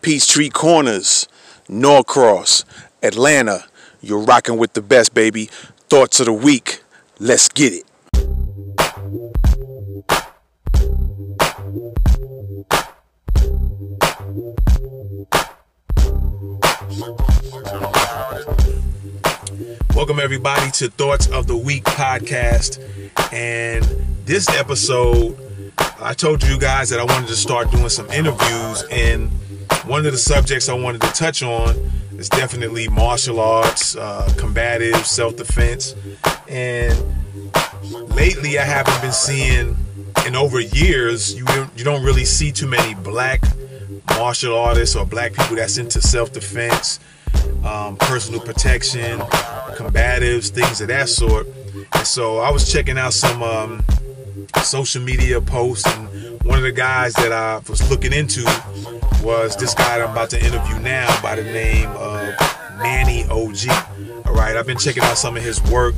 Peachtree Corners, Norcross, Atlanta. You're rocking with the best, baby. Thoughts of the week. Let's get it. Welcome everybody to Thoughts of the Week podcast. And this episode, I told you guys that I wanted to start doing some interviews, and one of the subjects I wanted to touch on is definitely martial arts, combative, self-defense. And lately I haven't been seeing, and over years, you don't really see too many black martial artists or black people that's into self-defense, personal protection, combatives, things of that sort. And so I was checking out some social media posts, and one of the guys that I was looking into was this guy that I'm about to interview now by the name of Manny OG. All right, I've been checking out some of his work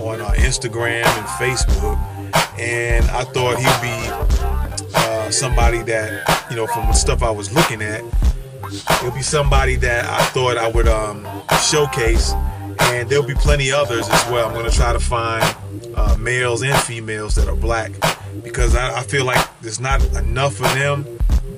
on Instagram and Facebook, and I thought he'd be somebody that, you know, from the stuff I was looking at, he'll be somebody that I thought I would showcase, and there'll be plenty others as well. I'm going to try to find males and females that are black, because I feel like there's not enough of them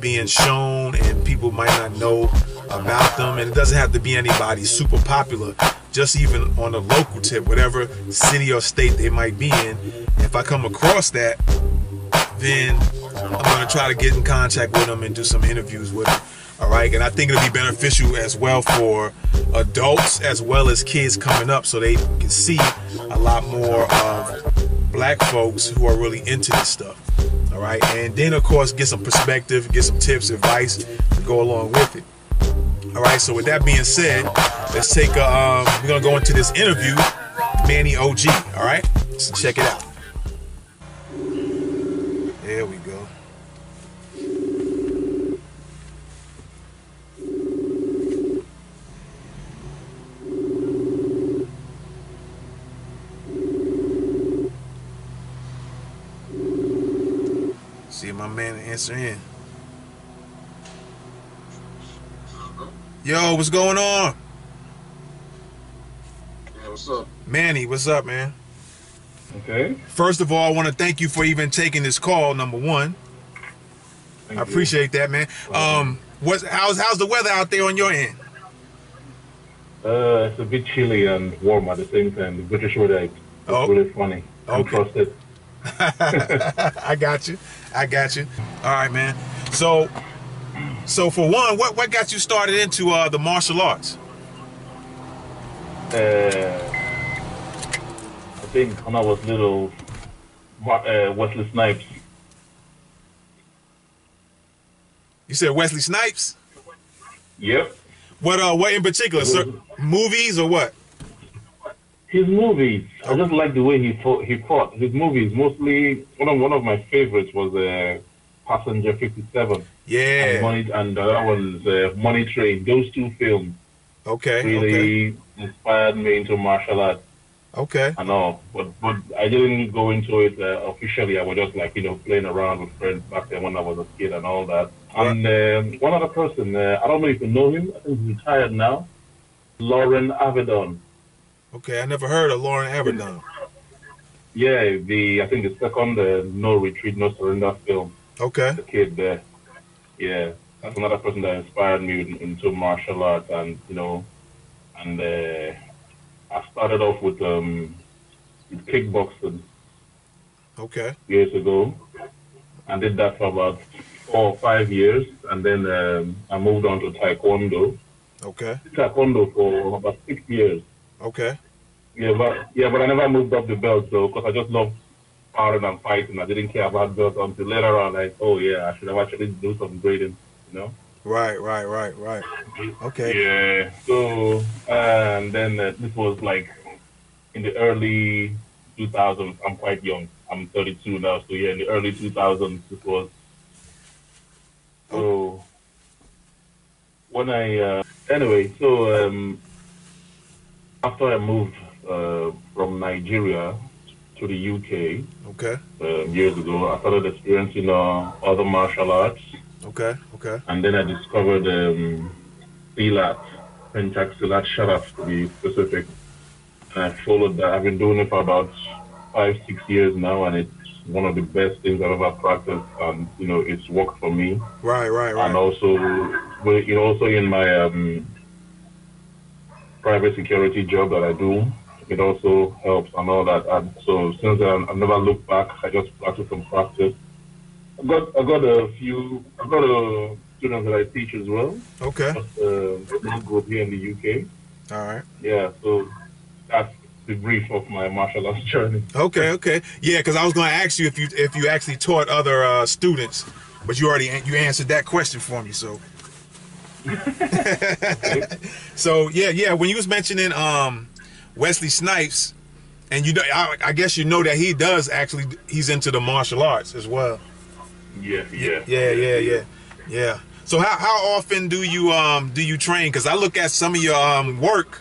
being shown, and people might not know about them. And it doesn't have to be anybody super popular, just even on a local tip, whatever city or state they might be in. If I come across that, then I'm going to try to get in contact with them and do some interviews with them. All right, and I think it'll be beneficial as well for adults as well as kids coming up, so they can see a lot more of black folks who are really into this stuff. All right, and then of course get some perspective, get some tips, advice to go along with it. All right, so with that being said, let's take we're gonna go into this interview, Manny OG. All right, so check it out. There we go. See my man answer in. Yo, what's going on? Yeah, what's up? Manny, what's up, man? Okay. First of all, I want to thank you for even taking this call, number one. I appreciate that, man. How's the weather out there on your end? It's a bit chilly and warm at the same time. The British weather is really funny. I trust it. I got you. All right, man. So for one, what got you started into the martial arts? I think when I was little, Wesley Snipes. You said Wesley Snipes? Yep. What in particular? Movies or what? His movies. I just like the way he fought. His movies, mostly one of my favorites was Passenger 57. Yeah. And the other one's Money Train. Those two films really inspired me into martial arts. Okay. I know, but I didn't go into it officially. I was just like, playing around with friends back then when I was a kid and all that. Right. And one other person, I don't know if you know him. I think he's retired now. Lauren Avedon. Okay, I never heard of Lauren Avedon. Yeah, I think the second No Retreat, No Surrender film. Okay. The kid there. Yeah, that's another person that inspired me into martial arts, and I started off with kickboxing. Okay. Years ago. I did that for about 4 or 5 years, and then I moved on to Taekwondo. Okay. Taekwondo for about 6 years. Okay. Yeah, but I never moved up the belt, though, because I just love sparring and fighting. I didn't care about belts until later on. Like, oh yeah, I should have actually do some grading, Right. Okay. Yeah. So, and then this was like in the early 2000s. I'm quite young. I'm 32 now, so yeah, in the early 2000s, it was. So when I after I moved from Nigeria to the UK, okay, years ago, I started experiencing other martial arts. Okay. Okay. And then I discovered Silat, Penchak Silat Sharaf to be specific. And I followed that. I've been doing it for about 5, 6 years now, and it's one of the best things I've ever practiced. And it's worked for me. Right. Right. And Right. also, also in my private security job that I do, it also helps and all that. And so since I've never looked back, I just practice and practice. I've got a students that I teach as well. Okay. Just a small group here in the UK. All right. Yeah, so that's the brief of my martial arts journey. Okay. Okay. Yeah, because I was going to ask you if you actually taught other students, but you answered that question for me. So Okay. so yeah. When you was mentioning Wesley Snipes, and I guess you know that he's into the martial arts as well. Yeah, yeah, Yeah, yeah, yeah, yeah. yeah, yeah. So how often do you train? Because I look at some of your work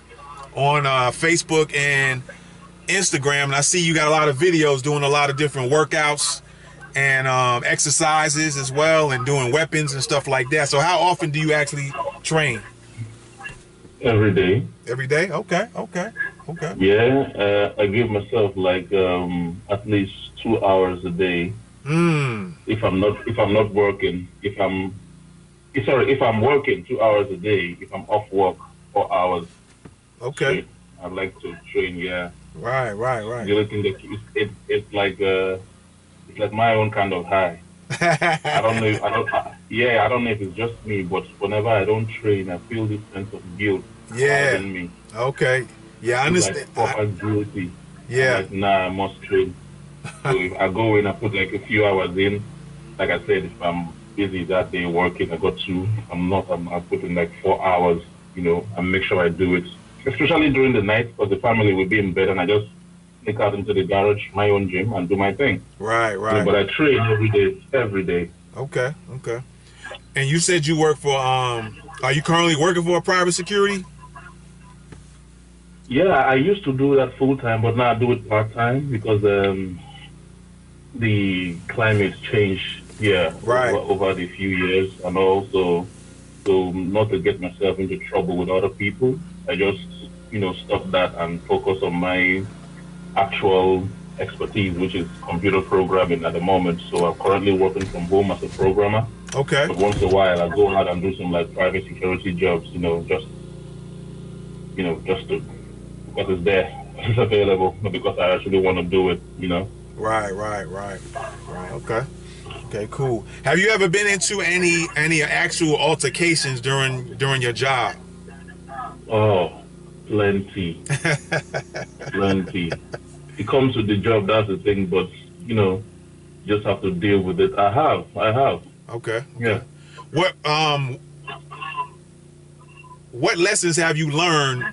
on Facebook and Instagram, and I see you got a lot of videos doing a lot of different workouts and exercises as well, and doing weapons and stuff like that. So how often do you actually train? Every day. Every day? Okay, okay, okay. Yeah, I give myself like at least 2 hours a day Hmm. if I'm not working. If I'm working 2 hours a day, if I'm off work 4 hours Okay. straight, I like to train. Yeah, Right, right, right. the other thing that it's like my own kind of high. I don't know. Yeah, I don't know if it's just me, but whenever I don't train, I feel this sense of guilt Yeah. driving me. Okay. Yeah, I It's understand. like proper guilty. I'm Yeah. like, nah, I must train. So if I go in, I put like a few hours in. Like I said, if I'm busy that day working, I got two. If I'm not, I put in like 4 hours, and make sure I do it. Especially during the night, because the family will be in bed, and I just sneak out into the garage, my own gym, and do my thing. Right, right. But I train every day, every day. Okay, okay. And you said you work for are you currently working for a private security? Yeah, I used to do that full time, but now I do it part time because the climate changed here Right. over the few years, and also so not to get myself into trouble with other people, I just stop that and focus on my actual expertise, which is computer programming at the moment. So I'm currently working from home as a programmer, Okay. but once in a while I go out and do some like private security jobs, just to because it's there, it's available, not because I actually want to do it. Right, right, right. Right. Okay. Okay, cool. Have you ever been into any actual altercations during your job? Oh, plenty, plenty. It comes with the job, that's the thing, but just have to deal with it. I have. Okay, okay. Yeah. What what lessons have you learned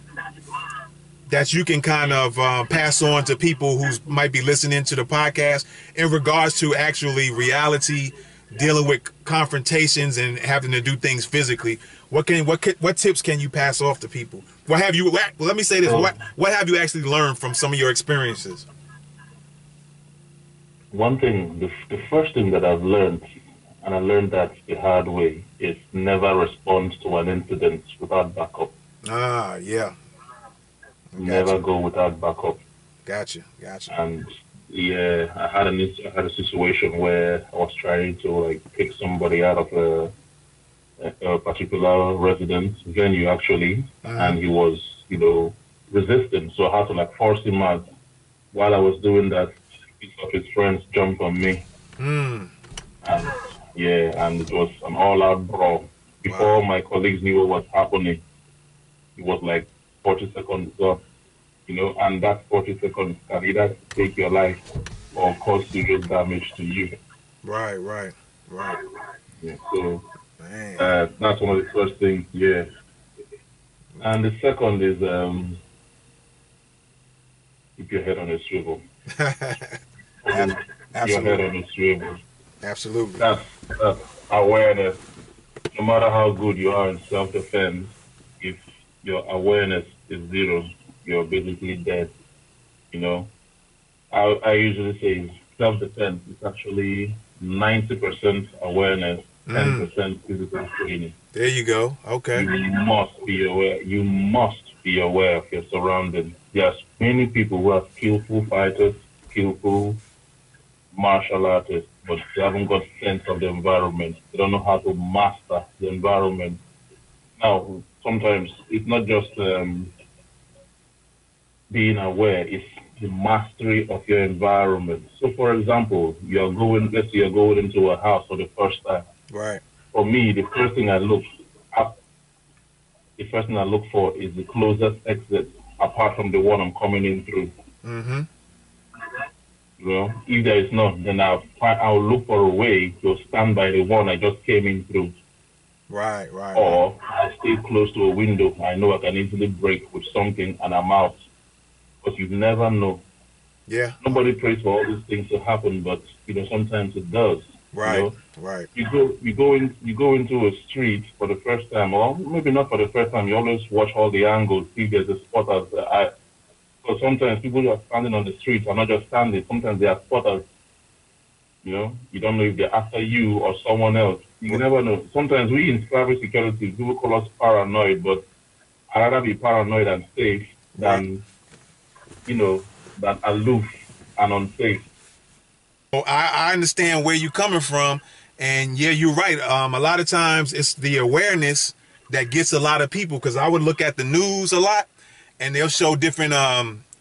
that you can kind of pass on to people who might be listening to the podcast in regards to actually reality, dealing with confrontations and having to do things physically? What tips can you pass off to people? Let me say this. Oh, What have you actually learned from some of your experiences? one thing, the first thing that I've learned, and I learned that the hard way, is never respond to an incident without backup. Ah, yeah. Never Gotcha. go without backup. Gotcha. Gotcha. And yeah, I had a situation where I was trying to like pick somebody out of a particular residence venue actually, Mm-hmm. and he was, resistant. So I had to like force him out. While I was doing that, piece of his friends jumped on me, Mm. and yeah, and it was an all-out brawl. Wow. Before my colleagues knew what was happening, it was like 40 seconds gone, and that 40 seconds can either take your life or cause serious damage to you. Right. Right. Right. Yeah, so Man. that's one of the first things. Yeah, and the second is keep your head on a swivel. Ab- Always keep your head Absolutely. on a swivel. Absolutely. That's awareness. No matter how good you are in self-defense, if your awareness is zero, you're basically dead. You know, I usually say self-defense is actually 90% awareness Mm. 10% physical training. There you go. Okay. You must be aware. You must be aware of your surroundings. There's many people who are skillful fighters, skillful martial artists, but they haven't got sense of the environment. They don't know how to master the environment. Now, sometimes it's not just being aware, it's the mastery of your environment. So, for example, let's say you're going into a house for the first time. Right. For me, the first thing I look for is the closest exit apart from the one I'm coming in through. Mm-hmm. You know, if there is none, then I'll look for a way to stand by the one I just came in through. Right, right. Or I stay close to a window. I know I can easily break with something and I'm out. But you never know. Yeah. Nobody prays for all these things to happen, but sometimes it does. Right, right. You go into a street for the first time, or maybe not for the first time. You always watch all the angles, see if there's a spotter. Because sometimes people who are standing on the street are not just standing. Sometimes they are spotters. You don't know if they're after you or someone else. You never know. Sometimes we in private security, people call us paranoid, but I'd rather be paranoid and safe than than aloof and unsafe. Well, I understand where you're coming from, and yeah, you're right. A lot of times it's the awareness that gets a lot of people, because I would look at the news a lot, and they'll show different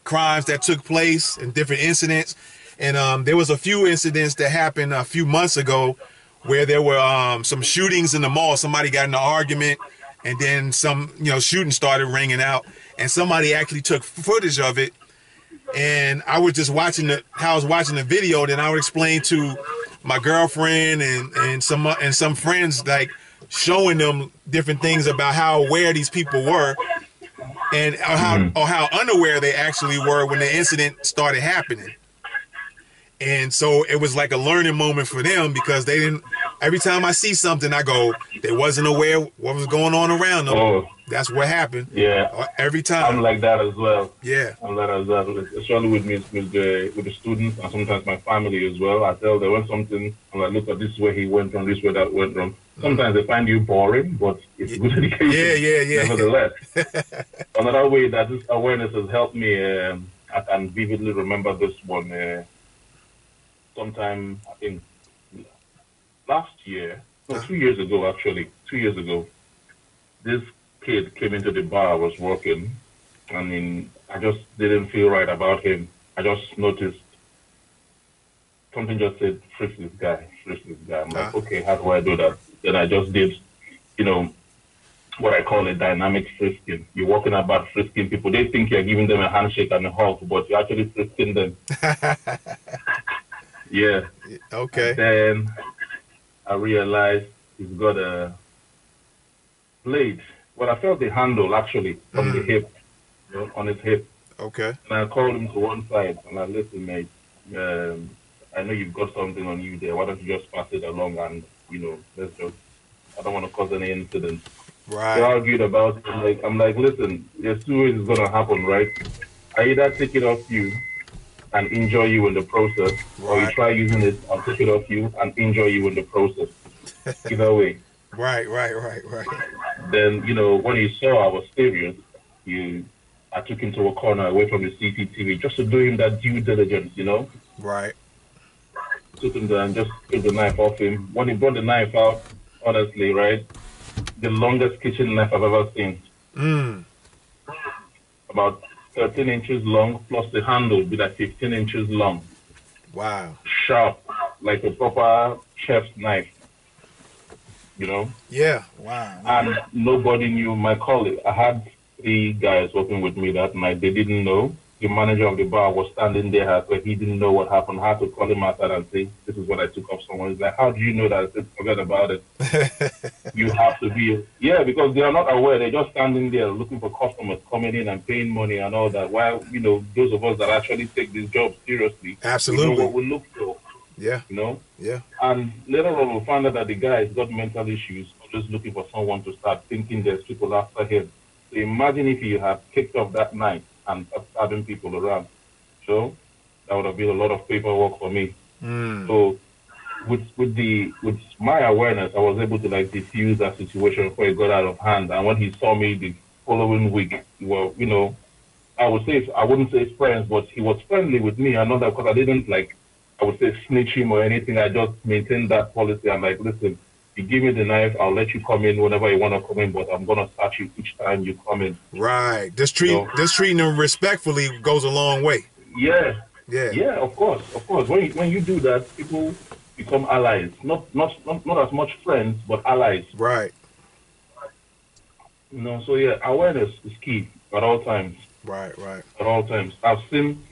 crimes that took place and different incidents. And there was a few incidents that happened a few months ago where there were some shootings in the mall. Somebody got in an argument, and then some shooting started ringing out, and somebody actually took footage of it. And I was just watching how I was watching the video. Then I would explain to my girlfriend and some friends, like showing them different things about how aware these people were, and how unaware they actually were when the incident started happening. And so it was like a learning moment for them, because they didn't. Every time I see something, I go, they wasn't aware what was going on around them. Oh, that's what happened. Yeah, every time. I'm like that as well. Yeah, I'm like that as well, especially with the students and sometimes my family as well. I tell them when something, I'm like, look at this way he went wrong, this way that went wrong. Sometimes they find you boring, but it's good education. Yeah. Nevertheless, another way that this awareness has helped me, I can vividly remember this one. Sometime I think last year, no, 2 years ago actually, 2 years ago, this kid came into the bar I was working, and I just didn't feel right about him. I just noticed something just said, frisk this guy. I'm like, okay, how do I do that? Then I just did, what I call a dynamic frisking. You're walking about frisking people. They think you're giving them a handshake and a hug, but you're actually frisking them. Yeah. Okay. And then I realized he's got a blade. Well, I felt the handle actually from the hip, on his hip. Okay. And I called him to one side and I listen, mate. I know you've got something on you there. Why don't you just pass it along and let's just. I don't want to cause any incidents. Right. We argued about it. I'm like, listen, there's two ways it's gonna happen, right? I either take it off you and injure you in the process, or you try using it, I'll take it off you and injure you in the process. Either way. Right. Then, when he saw I was serious, I took him to a corner away from the CCTV just to do him that due diligence, Right. Took him there and just took the knife off him. When he brought the knife out, honestly, right, the longest kitchen knife I've ever seen. About 13 inches long, plus the handle would be like 15 inches long. Wow. Sharp, like a proper chef's knife. Yeah. Wow. And nobody knew. My colleague, I had 3 guys working with me that night. They didn't know. The manager of the bar was standing there, but he didn't know what happened. I had to call him outside and say, this is what I took off someone. He's like, how do you know that? I said, forget about it. You have to be. Yeah, because they are not aware. They're just standing there looking for customers coming in and paying money and all that. While, those of us that actually take this job seriously, absolutely, we know what we look for. Yeah. Yeah. And later on, we'll find out that the guy has got mental issues, just looking for someone to start thinking there's people after him. So imagine if you had kicked off that night and stabbing people around. So that would have been a lot of paperwork for me. So with my awareness, I was able to like diffuse that situation before it got out of hand. And when he saw me the following week, well, I wouldn't say friends, but he was friendly with me. And not that because I didn't like, I would say snitch him or anything. I just maintained that policy. I'm like, listen, you give me the knife, I'll let you come in whenever you want to come in, but I'm gonna search you each time you come in. Right. Just treating them respectfully goes a long way. Yeah, Yeah. yeah, of course, of course. When you do that, people become allies. Not as much friends, but allies. Right. So yeah, awareness is key at all times. Right. Right. At all times, I've seen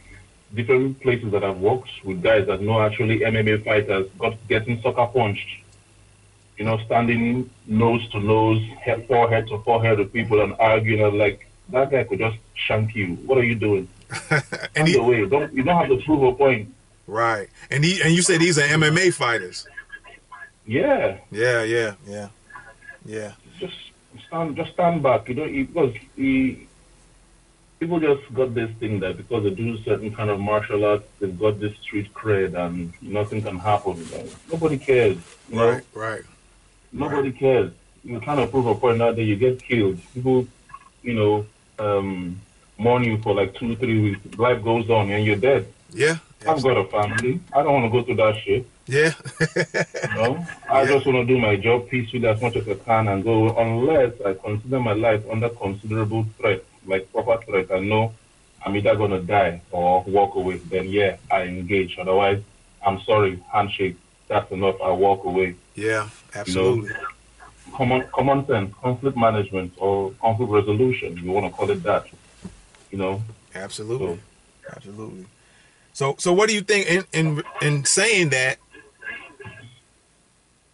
different places that I've worked with guys that know actually MMA fighters getting sucker punched. Standing nose to nose, forehead to forehead with people and arguing. I'm like, that guy could just shank you. What are you doing? And you don't have to prove a point. Right. And you said these are MMA fighters. Yeah. Yeah. Just stand back. Because people just got this thing that because they do certain kind of martial arts, they've got this street cred and nothing can happen. Nobody cares. Right. Nobody cares. You're trying to prove a point out there, you get killed. People, mourn you for like 2-3 weeks. Life goes on and you're dead. Yeah. I've got a family. I don't want to go through that shit. Yeah. I just want to do my job peacefully as much as I can and go unless I consider my life under considerable threat, like proper threat. I know I'm either going to die or walk away. Then, yeah, I engage. Otherwise, I'm sorry, handshake. That's enough. I walk away. Yeah, absolutely. Common sense, conflict management or conflict resolution. You want to call it that. Absolutely. Absolutely. So what do you think in saying that?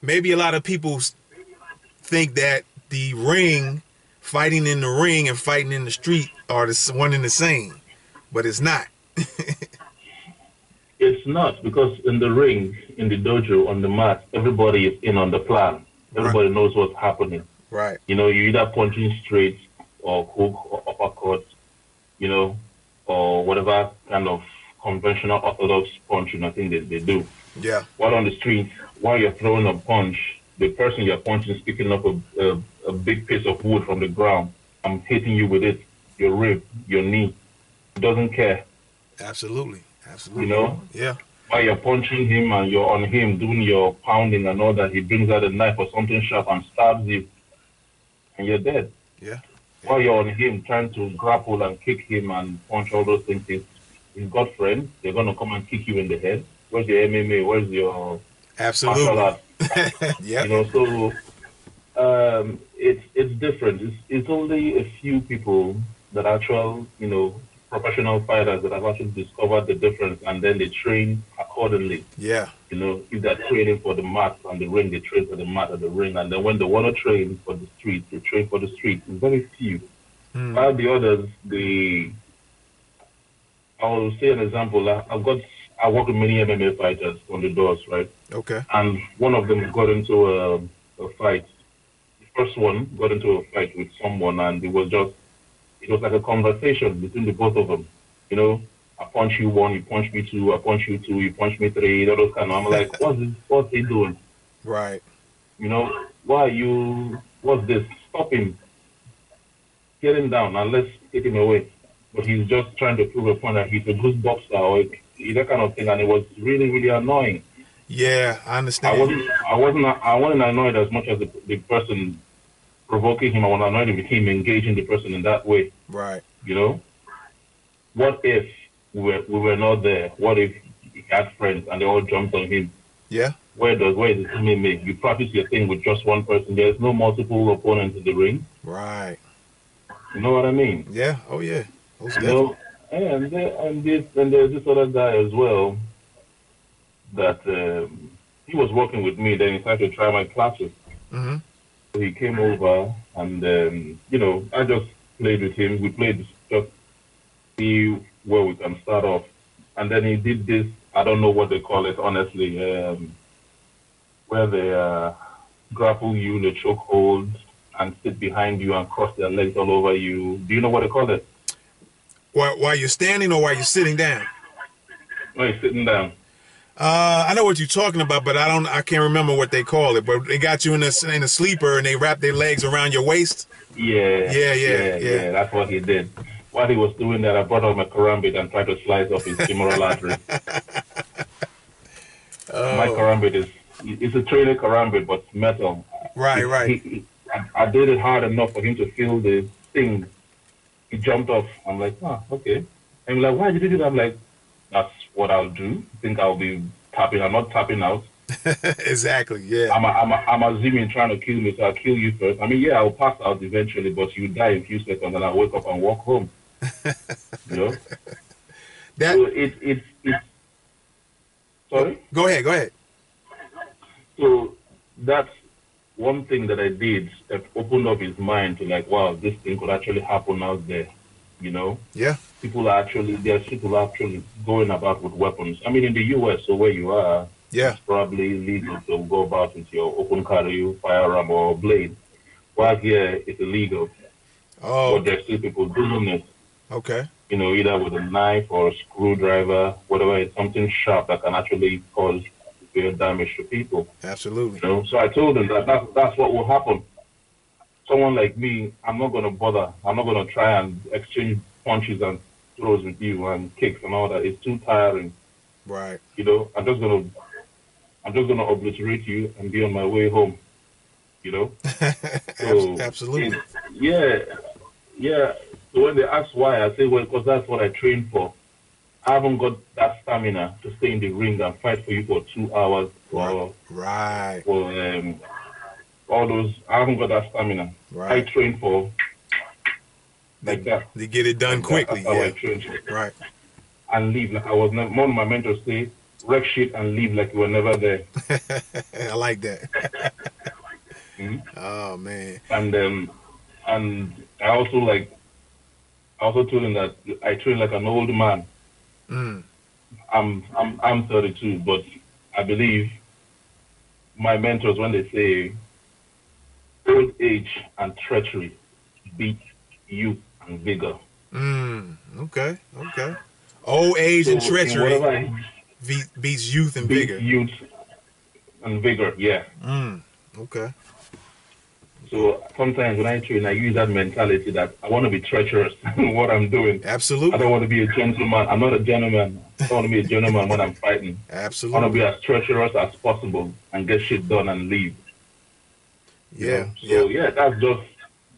Maybe a lot of people think that the fighting in the ring and fighting in the street are the one and the same, but it's not. It's not, because in the ring, in the dojo, on the mat, everybody is in on the plan. Everybody knows what's happening. Right. You're either punching straight or hook or uppercut, or whatever kind of conventional orthodox punching I think they do. Yeah. While on the street, while you're throwing a punch, the person you're punching is picking up a big piece of wood from the ground. I'm hitting you with it, your rib, your knee. He doesn't care. Absolutely. Yeah. While you're punching him and you're on him doing your pounding and all that, he brings out a knife or something sharp and stabs you, and you're dead. Yeah. While you're on him trying to grapple and kick him and punch all those things, he's got friends. They're gonna come and kick you in the head. Where's your MMA? Where's your absolutely? Yeah. So it's different. It's only a few people that professional fighters that have actually discovered the difference, and then they train accordingly. Yeah. If they're training for the mat and the ring, they train for the mat and the ring, and then when they want to train for the street, they train for the street. It's very few. While the others, I'll say an example. I work with many MMA fighters on the doors, right? Okay. And one of them got into a fight. The first one got into a fight with someone, and it was like a conversation between the both of them. I punch you one, you punch me two, I punch you two, you punch me three, all those kind of. I'm like, what's he doing? Right. What's this? Stop him. Get him down and let's take him away. But he's just trying to prove a point that he's a good boxer or that kind of thing, and it was really, really annoying. Yeah, I understand. I wasn't annoyed as much as the person provoking him. I was annoyed with him engaging the person in that way. Right. What if we were not there? What if he had friends and they all jumped on him? Yeah. Where is the MMA? You practice your thing with just one person. There's no multiple opponents in the ring. Right. You know what I mean? Yeah. Oh yeah. And there's this other guy as well that he was working with me. Then he started to try my classes. Mm-hmm. So he came over and I just played with him. We played just see where we can start off. And then he did this, I don't know what they call it, honestly, where they grapple you in a chokehold and sit behind you and cross their legs all over you. Do you know what they call it? While you're standing or while you're sitting down? No, you're sitting down. I know what you're talking about, but I can't remember what they call it. But they got you in a sleeper and they wrap their legs around your waist. Yeah, Yeah. that's what he did. While he was doing that, I brought out my karambit and tried to slice off his femoral artery. My Oh, karambit it's a training karambit, but it's metal. right. I did it hard enough for him to feel the sting. He jumped off. I'm like, okay. And he's like, why did you do that? I'm like, that's what I'll do. I think I'll be tapping. I'm not tapping out. Exactly. Yeah. I'm assuming trying to kill me, so I'll kill you first. I mean, yeah, I'll pass out eventually, but you die in a few seconds, and I'll wake up and walk home. You know. That. So it's sorry. Go ahead. So that's one thing that I did that opened up his mind to like, wow, this thing could actually happen out there. You know. Yeah. There's people actually going about with weapons. I mean, in the U.S., so where you are. Yeah. It's probably legal to go about with your open carry, firearm, or blade. While here, it's illegal. Oh. But there's still people doing it. Okay. You know, either with a knife or a screwdriver, whatever. It's something sharp that can actually cause real damage to people. Absolutely. You know, so I told them that's what will happen. Someone like me, I'm not going to bother. I'm not going to try and exchange punches and throws with you and kicks and all that. It's too tiring. Right. You know, I'm just going to obliterate you and be on my way home, you know? So, Absolutely. Yeah. So when they ask why, I say, well, because that's what I trained for. I haven't got that stamina to stay in the ring and fight for you for 2 hours. Right. Or all those. I haven't got that stamina. Right. I train for like that. They get it done quickly. That's how I train. Right. And leave. Like one of my mentors say, wreck shit and leave like you were never there. I like that. Mm-hmm. Oh man. And I also told him that I train like an old man. Mm. I'm 32, but I believe my mentors when they say old age and treachery beat youth and vigor. Okay. Old age and treachery beats youth and vigor. Youth and vigor, yeah. Okay. So sometimes when I train, I use that mentality that I want to be treacherous in what I'm doing. Absolutely. I don't want to be a gentleman. I'm not a gentleman. I don't want to be a gentleman when I'm fighting. Absolutely. I want to be as treacherous as possible and get shit done and leave. Yeah. So that's just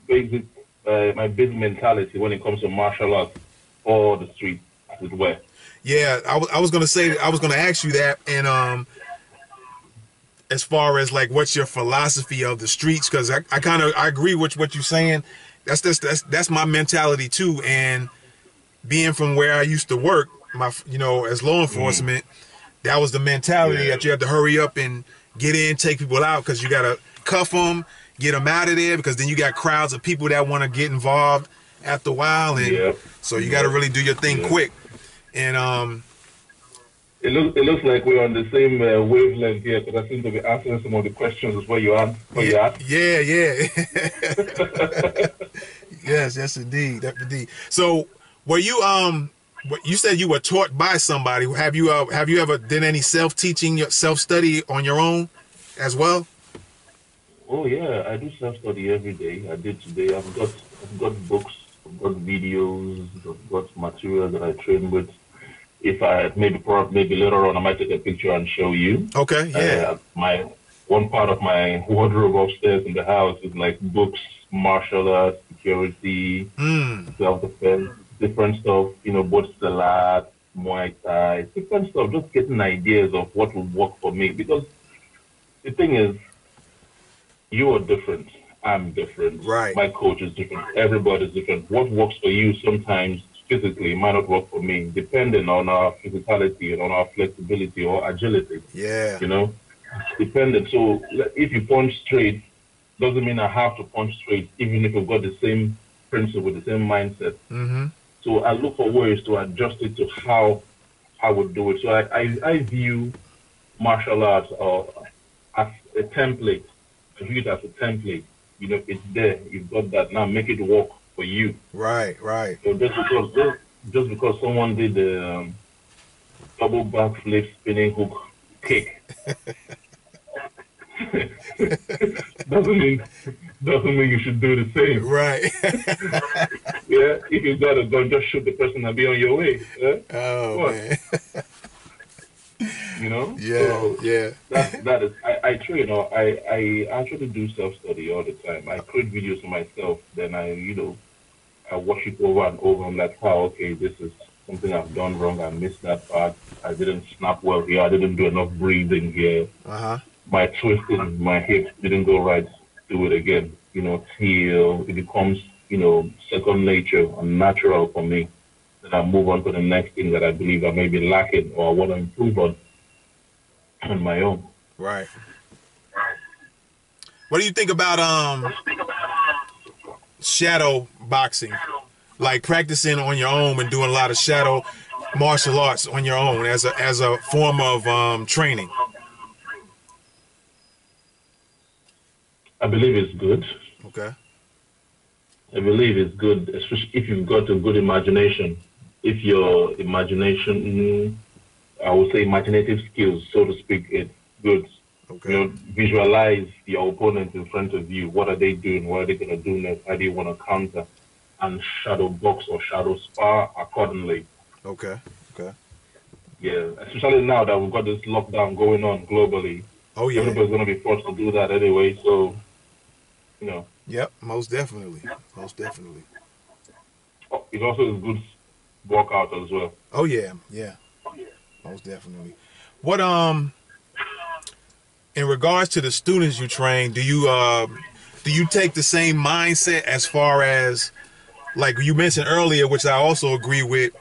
basic, my basic mentality when it comes to martial arts or the street, as it were. Yeah, I was gonna ask you that, and as far as like what's your philosophy of the streets, because I agree with what you're saying. That's my mentality too, and being from where I used to work, as law enforcement, that was the mentality that you have to hurry up and get in, take people out, because you gotta cuff them, get them out of there, because then you got crowds of people that want to get involved after a while, and so you got to really do your thing quick. And it looks like we're on the same wavelength here, because I seem to be answering some of the questions where you are. Yeah. Yes, indeed. So, were you you said you were taught by somebody? Have you ever done any self-teaching, self-study on your own as well? Oh yeah, I do self-study every day. I did today. I've got books, I've got videos, I've got material that I train with. If I maybe later on I might take a picture and show you. Okay, yeah. My one part of my wardrobe upstairs in the house is like books, martial arts, security, self-defense, different stuff. Both Salat, Muay Thai, different stuff. Just getting ideas of what will work for me, because the thing is, you are different. I'm different. Right. My coach is different. Everybody's different. What works for you sometimes physically might not work for me, depending on our physicality and on our flexibility or agility. Yeah. Dependent. So if you punch straight, doesn't mean I have to punch straight, even if we've got the same principle, the same mindset. Mm-hmm. So I look for ways to adjust it to how I would do it. So I view martial arts as a template. I view it as a template. It's there. You've got that. Now make it work for you. Right. So just because someone did the double backflip spinning hook kick. doesn't mean you should do the same. Right. Yeah, if you got a gun, just shoot the person and be on your way. Yeah? Oh What? man. You know? Yeah, So yeah. that is I train, you know, I actually do self study all the time. I create videos of myself, then I watch it over and over. I'm like, oh, okay, this is something I've done wrong. I missed that part. I didn't snap well here. I didn't do enough breathing here. Uh-huh. My twisting, my hip didn't go right. Do it again. Till it becomes, second nature and natural for me. Then I move on to the next thing that I believe I may be lacking or I want to improve on my own. Right. What do you think about shadow boxing? Like practicing on your own and doing a lot of shadow martial arts on your own as a form of training. I believe it's good. Okay. I believe it's good, especially if you've got a good imagination. If your imagination, I would say imaginative skills, so to speak, it's good. Okay. Visualize your opponent in front of you. What are they doing? What are they going to do next? How do you want to counter? And shadow box or shadow spar accordingly. Okay. Okay. Yeah, especially now that we've got this lockdown going on globally. Oh yeah. Everybody's going to be forced to do that anyway. So, Yep. Most definitely. Most definitely. It's also a good workout as well. Oh yeah. Yeah. Most definitely. What in regards to the students you train, do you take the same mindset as far as, like you mentioned earlier, which I also agree with?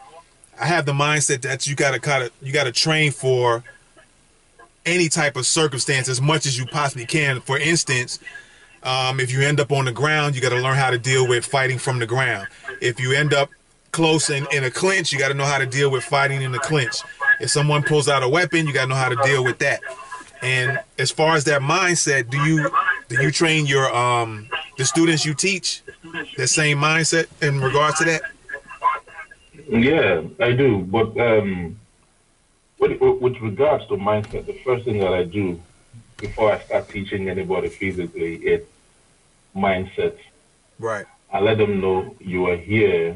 I have the mindset that you gotta train for any type of circumstance as much as you possibly can. For instance, if you end up on the ground, you got to learn how to deal with fighting from the ground. If you end up close in a clinch, you got to know how to deal with fighting in the clinch. If someone pulls out a weapon, you got to know how to deal with that. And as far as that mindset, do you train your the students you teach the same mindset in regards to that? Yeah, I do. But with regards to mindset, the first thing that I do before I start teaching anybody physically is mindset. Right. I let them know you are here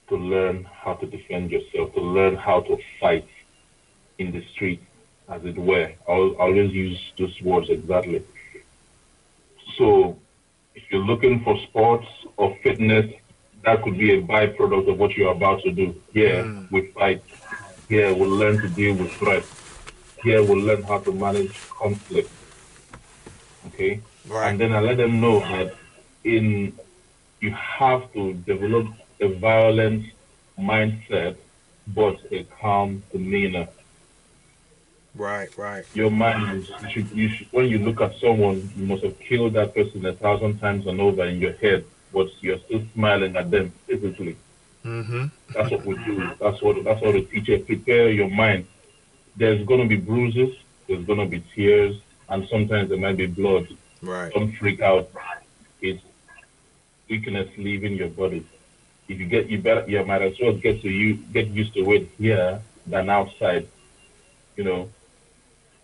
to learn how to defend yourself, to learn how to fight in the street, as it were. I'll always use those words exactly. So if you're looking for sports or fitness, that could be a byproduct of what you're about to do. Here, we fight. Here, we'll learn to deal with threats. Here, we'll learn how to manage conflict. Okay? Right. And then I let them know that you have to develop a violent mindset, but a calm demeanor. Right. Right. Your mind, you should, when you look at someone, you must have killed that person 1,000 times and over in your head, but you're still smiling at them physically. Mm-hmm. That's what we do. That's what the teacher prepare your mind. There's gonna be bruises, there's gonna be tears, and sometimes there might be blood. Right. Don't freak out. It's weakness leaving your body. If you might as well get used to it here than outside.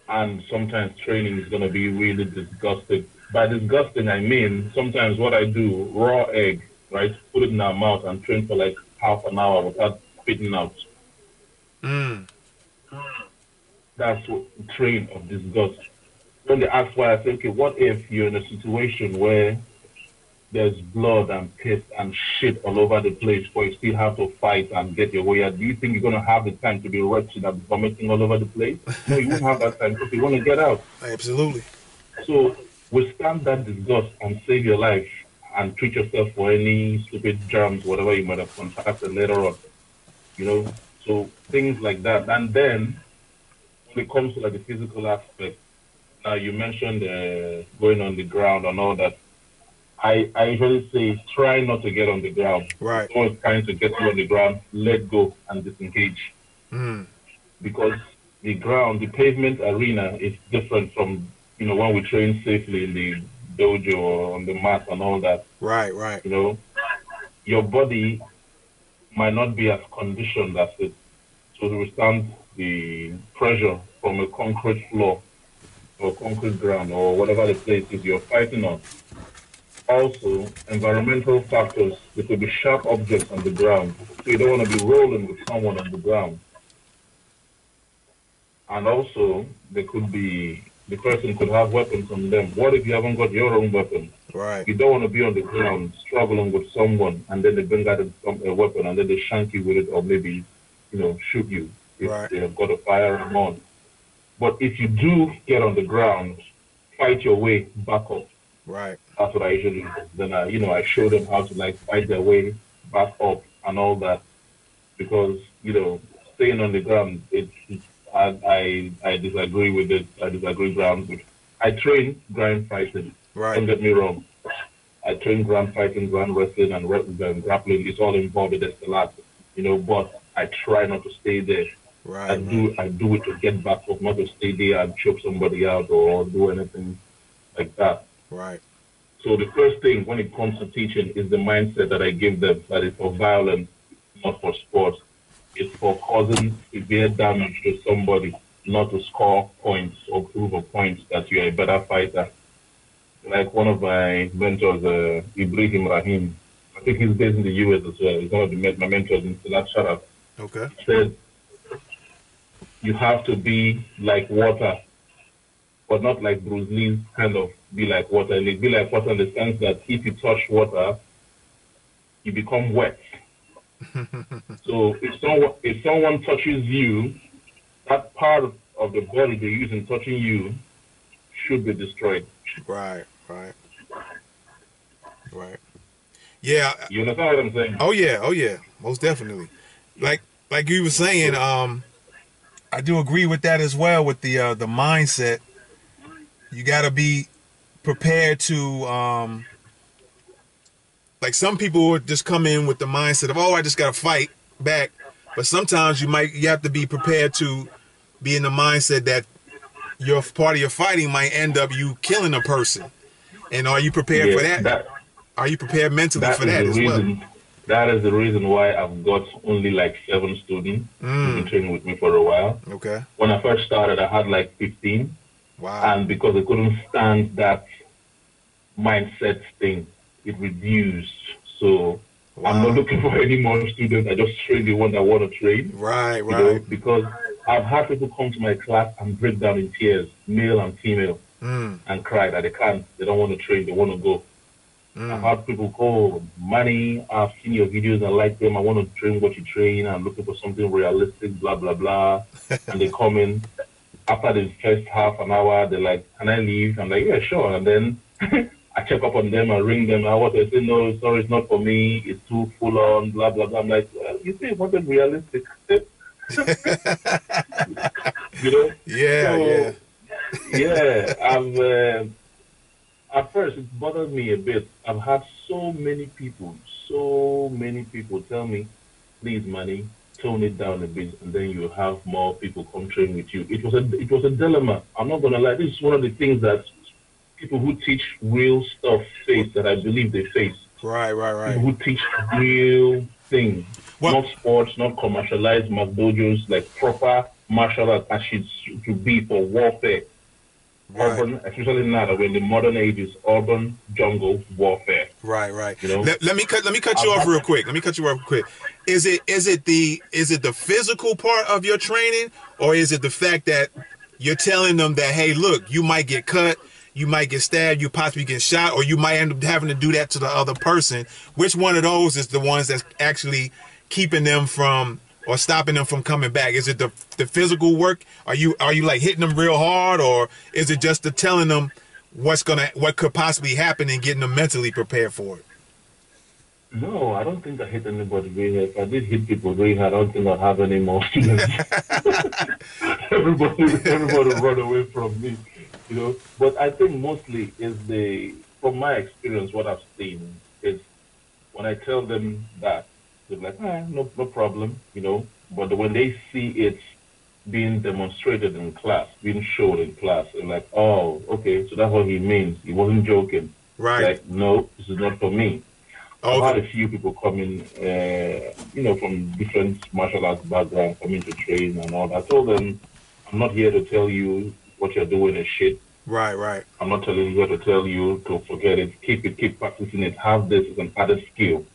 And sometimes training is gonna be really disgusting. By disgusting, I mean sometimes what I do, raw egg, right? Put it in our mouth and train for like half an hour without spitting out. That's what train of disgust. When they ask why, I say, okay, what if you're in a situation where there's blood and piss and shit all over the place, but you still have to fight and get your way out? Do you think you're gonna have the time to be wretched and vomiting all over the place? No, you won't have that time because you want to get out. Absolutely. So withstand that disgust and save your life and treat yourself for any stupid germs, whatever you might have contracted later on. So things like that. And then when it comes to like the physical aspect, now you mentioned going on the ground and all that. I usually say try not to get on the ground. Right. If someone's trying to get you on the ground, let go and disengage. Because the ground, the pavement arena is different from when we train safely in the dojo or on the mat and all that. Right, right. Your body might not be as conditioned as it to withstand the pressure from a concrete floor or concrete ground or whatever the place is you're fighting on. Also, environmental factors. There could be sharp objects on the ground, so you don't want to be rolling with someone on the ground. And also, there could be the person could have weapons on them. What if you haven't got your own weapon? Right. You don't want to be on the ground struggling with someone, and then they bring out a weapon, and then they shank you with it, or maybe, shoot you if Right. they have got a firearm on. But if you do get on the ground, fight your way back up. Right. That's what I usually do. Then I show them how to like fight their way back up and all that, because staying on the ground, I disagree with it. I disagree ground with. I train ground fighting. Right. Don't get me wrong. I train ground fighting, ground wrestling, and grappling. It's all involved in this a lot, But I try not to stay there. Right. I do it to get back up, not to stay there and choke somebody out or do anything like that. Right. So the first thing when it comes to teaching is the mindset that I give them, that is for violence, not for sports. It's for causing severe damage to somebody, not to score points or prove a point that you're a better fighter. Like one of my mentors, Ibrahim Rahim, I think he's based in the US as well. He's one of my mentors in that shut up. Okay. Said, you have to be like water, but not like Bruce Lee's kind of be like water. Be like water in the sense that if you touch water, you become wet. So if someone touches you, that part of the body they use in touching you should be destroyed. Right. Yeah. You understand what I'm saying? Oh yeah, most definitely. Like you were saying, I do agree with that as well. With the mindset, you got to be prepared to. Like some people would just come in with the mindset of, I just got to fight back. But sometimes you have to be prepared to be in the mindset that your part of your fighting might end up you killing a person. And are you prepared for that? Are you prepared mentally for that as well? That is the reason why I've got only like 7 students who've been training with me for a while. Okay. When I first started, I had like 15. Wow. And because I couldn't stand that mindset thing, it reduced. So I'm not looking for any more students. I just train the one that want to train. Right. Because I've had people come to my class and break down in tears, male and female, and cry that they don't want to train, they want to go. I've had people call, Manny, I've seen your videos, I like them, I want to train what you train, I'm looking for something realistic, blah, blah, blah. And they come in, after the first half an hour, they're like, can I leave? I'm like, yeah, sure. And then I check up on them and ring them out. They say, no, sorry, it's not for me. It's too full on, blah, blah, blah. I'm like, well, you say it wasn't realistic. Yeah. At first, it bothered me a bit. I've had so many people tell me, please, Manny, tone it down a bit, and then you have more people come train with you. It was a dilemma. I'm not gonna lie. This is one of the things that people who teach real stuff face, that I believe they face. Right. People who teach real things, not sports, not commercialized dojos, like proper martial art as it should be for warfare. Right. Urban, especially now that we're in the modern age, is urban jungle warfare. Right. Let me cut you I've off real quick. Is it the physical part of your training, or is it the fact that you're telling them that, hey, look, you might get cut, you might get stabbed, you possibly get shot, or you might end up having to do that to the other person? Which one of those is the ones that's actually keeping them from or stopping them from coming back? Is it the physical work? Are you like hitting them real hard, or is it just the telling them what could possibly happen and getting them mentally prepared for it? No, I don't think I hit anybody really hard. If I did hit people really hard, I don't think I'd have any more students. everybody run away from me, But I think mostly from my experience, what I've seen is when I tell them that, they're like, no problem, But when they see it being demonstrated in class, being shown in class, they're like, oh, okay, so that's what he means. He wasn't joking. Right. Like, no, this is not for me. Okay. I've had a few people coming, from different martial arts backgrounds, coming to train and all that. I told them, I'm not here to tell you what you're doing is shit. Right, right. I'm not telling you to tell you to forget it. Keep practicing it. Have this as an added skill.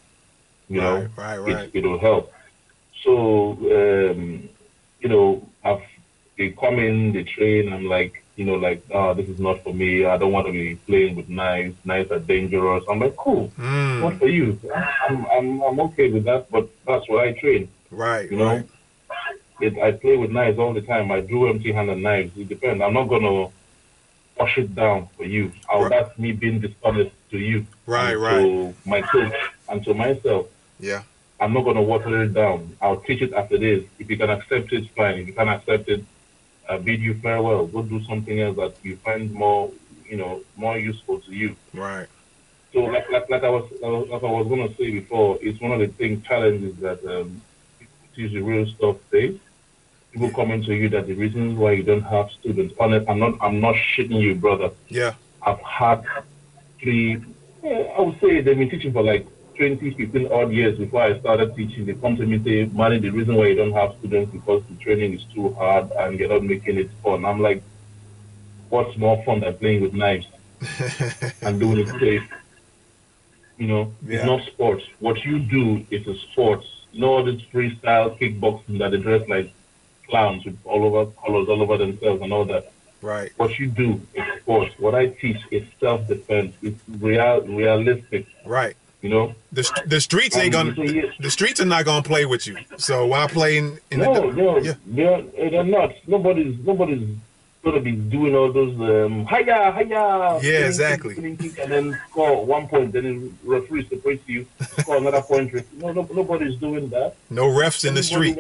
Right, right, right. It'll help. So, I've they come in, they train. I'm like, this is not for me. I don't want to be playing with knives. Knives are dangerous. I'm like, cool, not for you. I'm okay with that, but that's why I train. Right, You know, I play with knives all the time. I do empty-handed knives. It depends. I'm not gonna push it down for you. That's me being dishonest to you, right, to my coach, and to myself. Yeah. I'm not gonna water it down. I'll teach it as it is. If you can accept it, fine. If you can't accept it, I bid you farewell. Go do something else that you find more useful to you. Right. So, like I was gonna say before, it's one of the challenges that people teach the real stuff face. People coming to you that the reasons why you don't have students. Honest, I'm not shitting you, brother. Yeah. I've had I would say they've been teaching for like 20, 15 odd years before I started teaching. They come to me and say, Manny, the reason why you don't have students is because the training is too hard and you're not making it fun. I'm like, what's more fun than playing with knives and doing it safe? It's not sports. What you do is a sport. All this freestyle kickboxing that they dress like clowns with all over colors all over themselves and all that. Right. What you do is sports. What I teach is self-defense. It's realistic. Right. The streets ain't gonna. The streets are not gonna play with you. So why playing in they're not. Nobody's gonna be doing all those hiya. Yeah, exactly. And then score 1 point. Then the referee separates you. Score another point. Nobody's doing that. No refs in the street.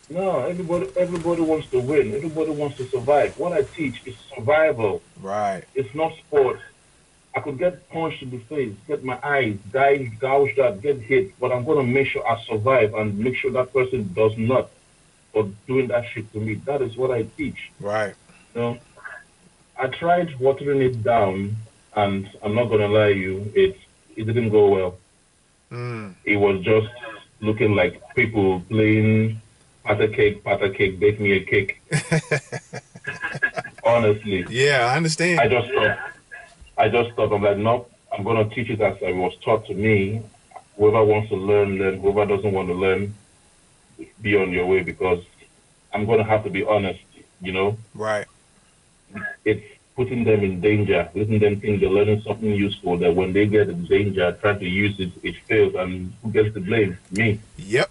Everybody wants to win. Everybody wants to survive. What I teach is survival. Right. It's not sport. I could get punched in the face, get my eyes gouged out, get hit, but I'm going to make sure I survive and make sure that person does not for doing that shit to me. That is what I teach. Right. I tried watering it down, and I'm not going to lie to you, it didn't go well. It was just looking like people playing patter cake, bake me a cake. Honestly. Yeah, I understand. I just thought, I'm like, no, I'm going to teach it as it was taught to me. Whoever wants to learn, learn. Whoever doesn't want to learn, be on your way, because I'm going to have to be honest, Right. It's putting them in danger, letting them think they're learning something useful, that when they get in danger, trying to use it, it fails, and who gets the blame? Me. Yep.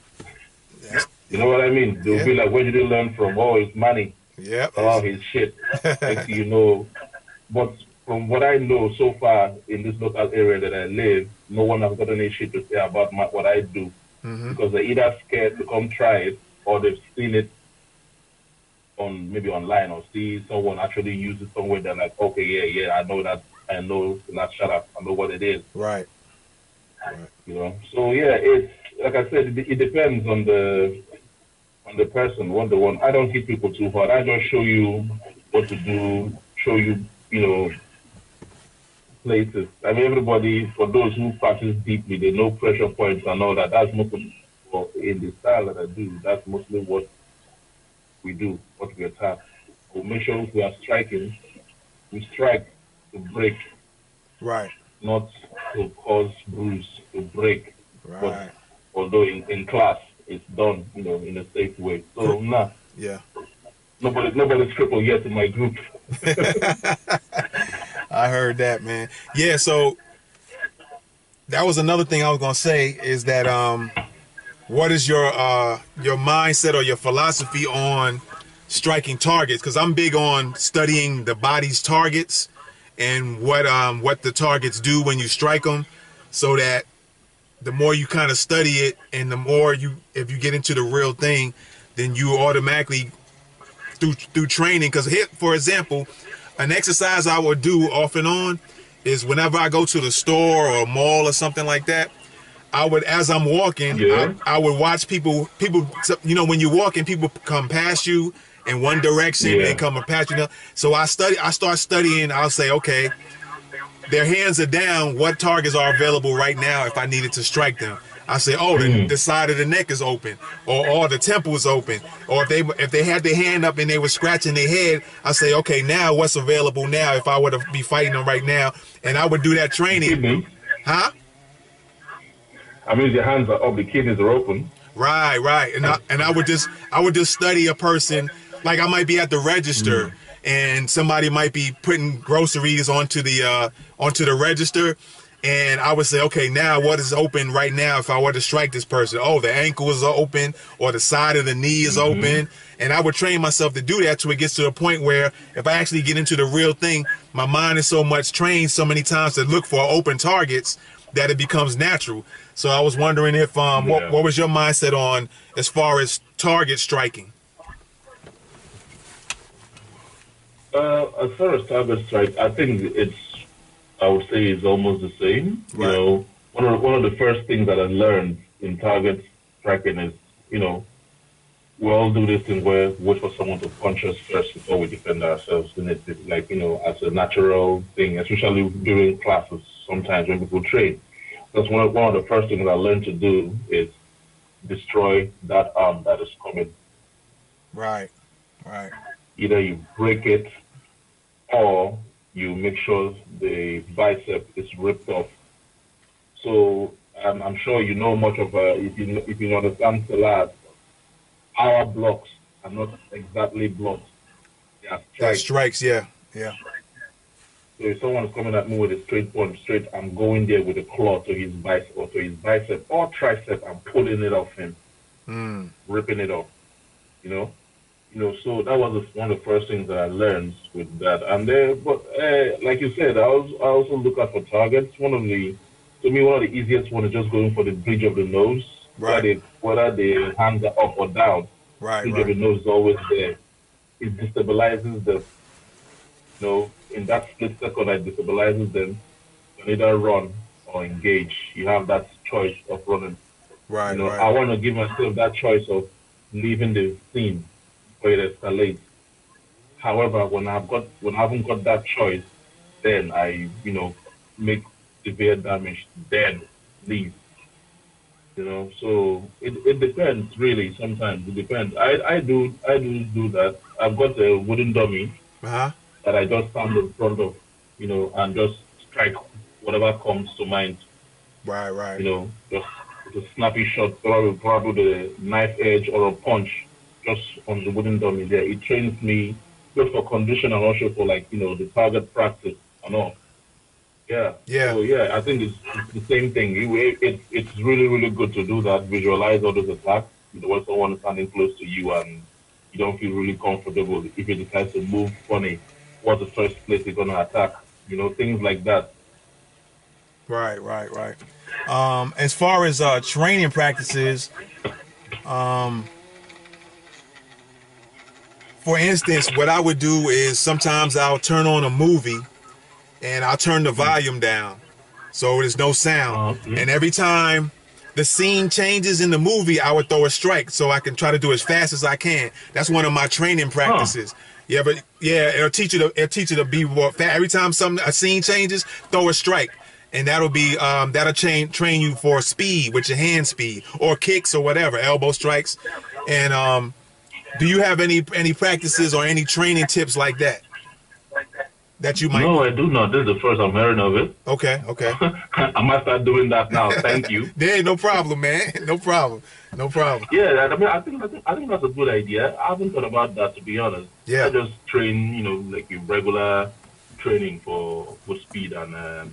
You know what I mean? They'll be like, where did you learn from? Oh, it's money. Yep. Oh, his shit. But from what I know so far in this local area that I live, no one has got any shit to say about what I do. Because they're either scared to come try it, or they've seen it maybe online, or see someone actually use it somewhere. They're like, okay, yeah, I know that. I know, not shut up. I know what it is. Right. So yeah, it's like I said, it depends on the person, one. I don't hit people too hard. I just show you what to do, show you, places. I mean, everybody, for those who practice deeply, they know pressure points and all that. That's mostly, in the style that I do, that's mostly what we do, what we attack. We'll make sure if we are striking, we strike to break. Right. Not to cause bruise, to break. Right. But although in class, it's done, in a safe way. So, nah. Yeah. Nobody's crippled yet in my group. I heard that, man. Yeah, so that was another thing I was gonna say, is that what is your mindset or your philosophy on striking targets? Because I'm big on studying the body's targets and what the targets do when you strike them, so that the more you kind of study it, and the more if you get into the real thing, then you automatically through training. Because here, for example, an exercise I would do off and on is whenever I go to the store or a mall or something like that, I would, as I'm walking, I would watch people, when you're walking, people come past you in one direction and come past you. So I start studying. I'll say, okay, their hands are down, what targets are available right now if I needed to strike them? I say, oh, the side of the neck is open, or the temple is open, or if they had their hand up and they were scratching their head, I say, okay, now what's available now if I were to be fighting them right now? And I would do that training. Kidneys. Huh? I mean, your hands are up, the kidneys are open. Right. And I would just study a person. Like I might be at the register and somebody might be putting groceries onto the register. And I would say, okay, now what is open right now if I were to strike this person? Oh, the ankle is open or the side of the knee is open. And I would train myself to do that till it gets to the point where if I actually get into the real thing, my mind is so much trained so many times to look for open targets that it becomes natural. So I was wondering if what was your mindset on as far as target striking? As far as target strike, I think I would say it's almost the same. Right. You know, one of the first things that I learned in target striking is, you know, we all do this thing where we wait for someone to punch us first before we defend ourselves. And it's like, you know, as a natural thing, especially during classes, sometimes when people train. That's one of the first things I learned to do is destroy that arm that is coming. Right. Either you break it or you make sure the bicep is ripped off. So I'm sure you know much of if you understand Salat, our blocks are not exactly blocks. They are strikes. That strikes, yeah. So if someone is coming at me with a straight punch, I'm going there with a claw to his bicep or tricep. I'm pulling it off him, ripping it off. You know. So that was one of the first things that I learned with that. And like you said, I also look out for targets. One of the easiest one is just going for the bridge of the nose. Right. Whether the hands are up or down. Right. Bridge of the nose is always there. It destabilizes them. You know, in that split second, it destabilizes them. You can either run or engage. You have that choice of running. Right. You know, I want to give myself that choice of leaving the scene where it escalates. However, when I haven't got that choice, then I, you know, make severe damage, then leave. You know, so it depends really. Sometimes it depends. I do that. I've got a wooden dummy that I just stand in front of, you know, and just strike whatever comes to mind. Right. You know, just a snappy shot, probably the knife edge or a punch, just on the wooden dummy there. It trains me both for condition and also for, like, you know, the target practice and all. Yeah. So I think it's the same thing. It's really, really good to do that. Visualize all those attacks. You know, when someone is standing close to you and you don't feel really comfortable. If it decides to move funny, what's the first place you're gonna attack? You know, things like that. Right. As far as training practices, for instance, what I would do is sometimes I'll turn on a movie and I'll turn the volume down so there's no sound. And every time the scene changes in the movie, I would throw a strike so I can try to do as fast as I can. That's one of my training practices. It'll teach you to be more fast. Every time a scene changes, throw a strike. And that'll train you for speed with your hand speed or kicks or whatever, elbow strikes. And do you have any practices or any training tips like that? That you might. No, I do not. This is the first I'm hearing of it. Okay. I might start doing that now. Thank you. Yeah, no problem, man. No problem. Yeah, I mean, I think that's a good idea. I haven't thought about that, to be honest. Yeah. I just train, you know, like a regular training for speed and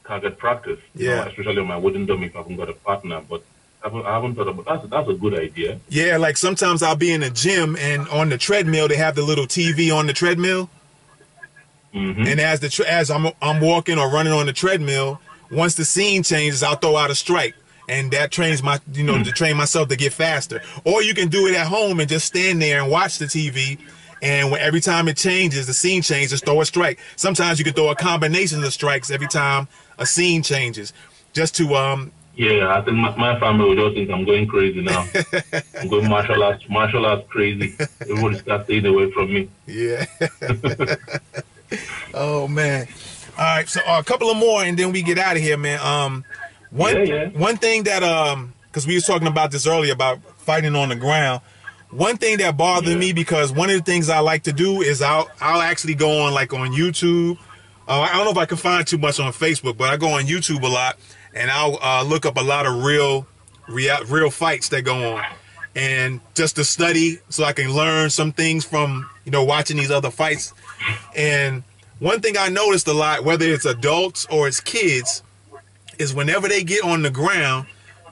target practice. You know, especially on my wooden dummy if I haven't got a partner. But I haven't thought about that's a good idea. Yeah, like sometimes I'll be in the gym and on the treadmill they have the little TV on the treadmill. And as I'm walking or running on the treadmill, once the scene changes, I'll throw out a strike, and that trains to train myself to get faster. Or you can do it at home and just stand there and watch the TV, and every time it changes, the scene changes, just throw a strike. Sometimes you can throw a combination of strikes every time a scene changes, just to Yeah, I think my family would just think I'm going crazy now. I'm going martial arts crazy. Everybody starts staying away from me. Yeah. Oh man. right, so a couple of more, and then we get out of here, man. One thing that because we was talking about this earlier about fighting on the ground. One thing that bothered me, because one of the things I like to do is I'll actually go on like on YouTube. I don't know if I can find too much on Facebook, but I go on YouTube a lot, and I'll look up a lot of real fights that go on, and just to study so I can learn some things from watching these other fights. And one thing I noticed a lot, whether it's adults or it's kids, is whenever they get on the ground,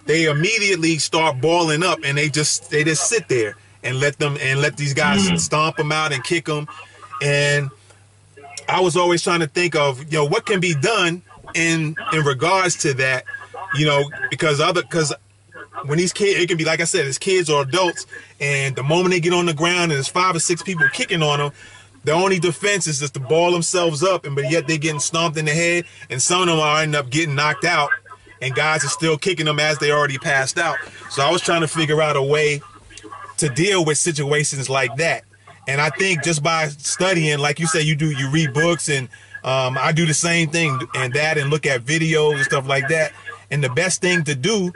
they immediately start balling up, and they just sit there and let these guys stomp them out and kick them. And I was always trying to think of what can be done in regards to that, because when these kids, it can be like I said, it's kids or adults, and the moment they get on the ground and there's 5 or 6 people kicking on them, the only defense is just to ball themselves up, but yet they're getting stomped in the head, and some of them are end up getting knocked out, and guys are still kicking them as they already passed out. So I was trying to figure out a way to deal with situations like that. And I think just by studying, like you say, you read books, and I do the same thing and look at videos and stuff like that. And the best thing to do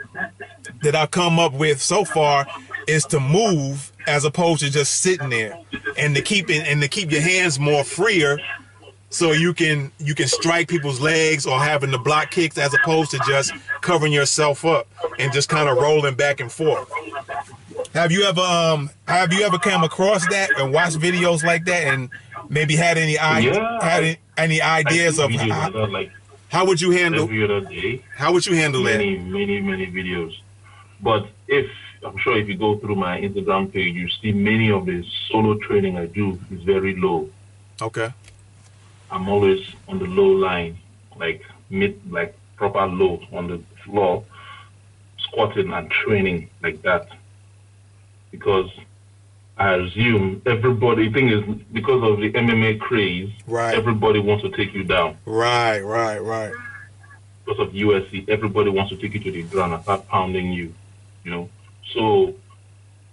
that I've come up with so far is to move as opposed to just sitting there, and to keep your hands more freer, so you can strike people's legs or having to block kicks as opposed to just covering yourself up and just kind of rolling back and forth. Have you ever come across that and watched videos like that, and maybe had any ideas of how would you handle that? Many videos. But I'm sure if you go through my Instagram page, you see many of the solo training I do is very low. Okay. I'm always on the low line, like proper low on the floor, squatting and training like that. Because I assume everybody, thing is, because of the MMA craze, right, everybody wants to take you down. Right. Because of USC, everybody wants to take you to the ground and start pounding you, So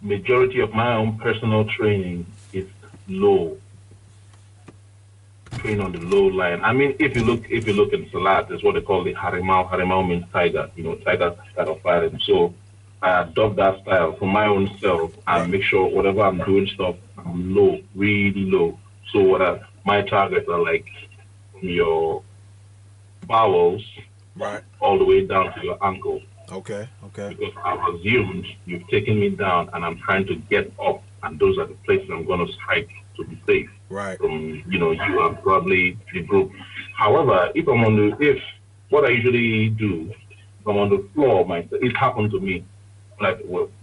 majority of my own personal training is low. Train on the low line. I mean, if you look in Salat, it's what they call the Harimau. Harimau means tiger. Tiger style of fighting. So I adopt that style for my own self and make sure whatever I'm doing stuff, I'm low, really low. So my targets are like from your bowels, right, all the way down to your ankle. Okay. Because I've assumed you've taken me down and I'm trying to get up, and those are the places I'm going to strike to be safe. Right. From you and probably the group. However, if what I usually do, if I'm on the floor, it happened to me. Like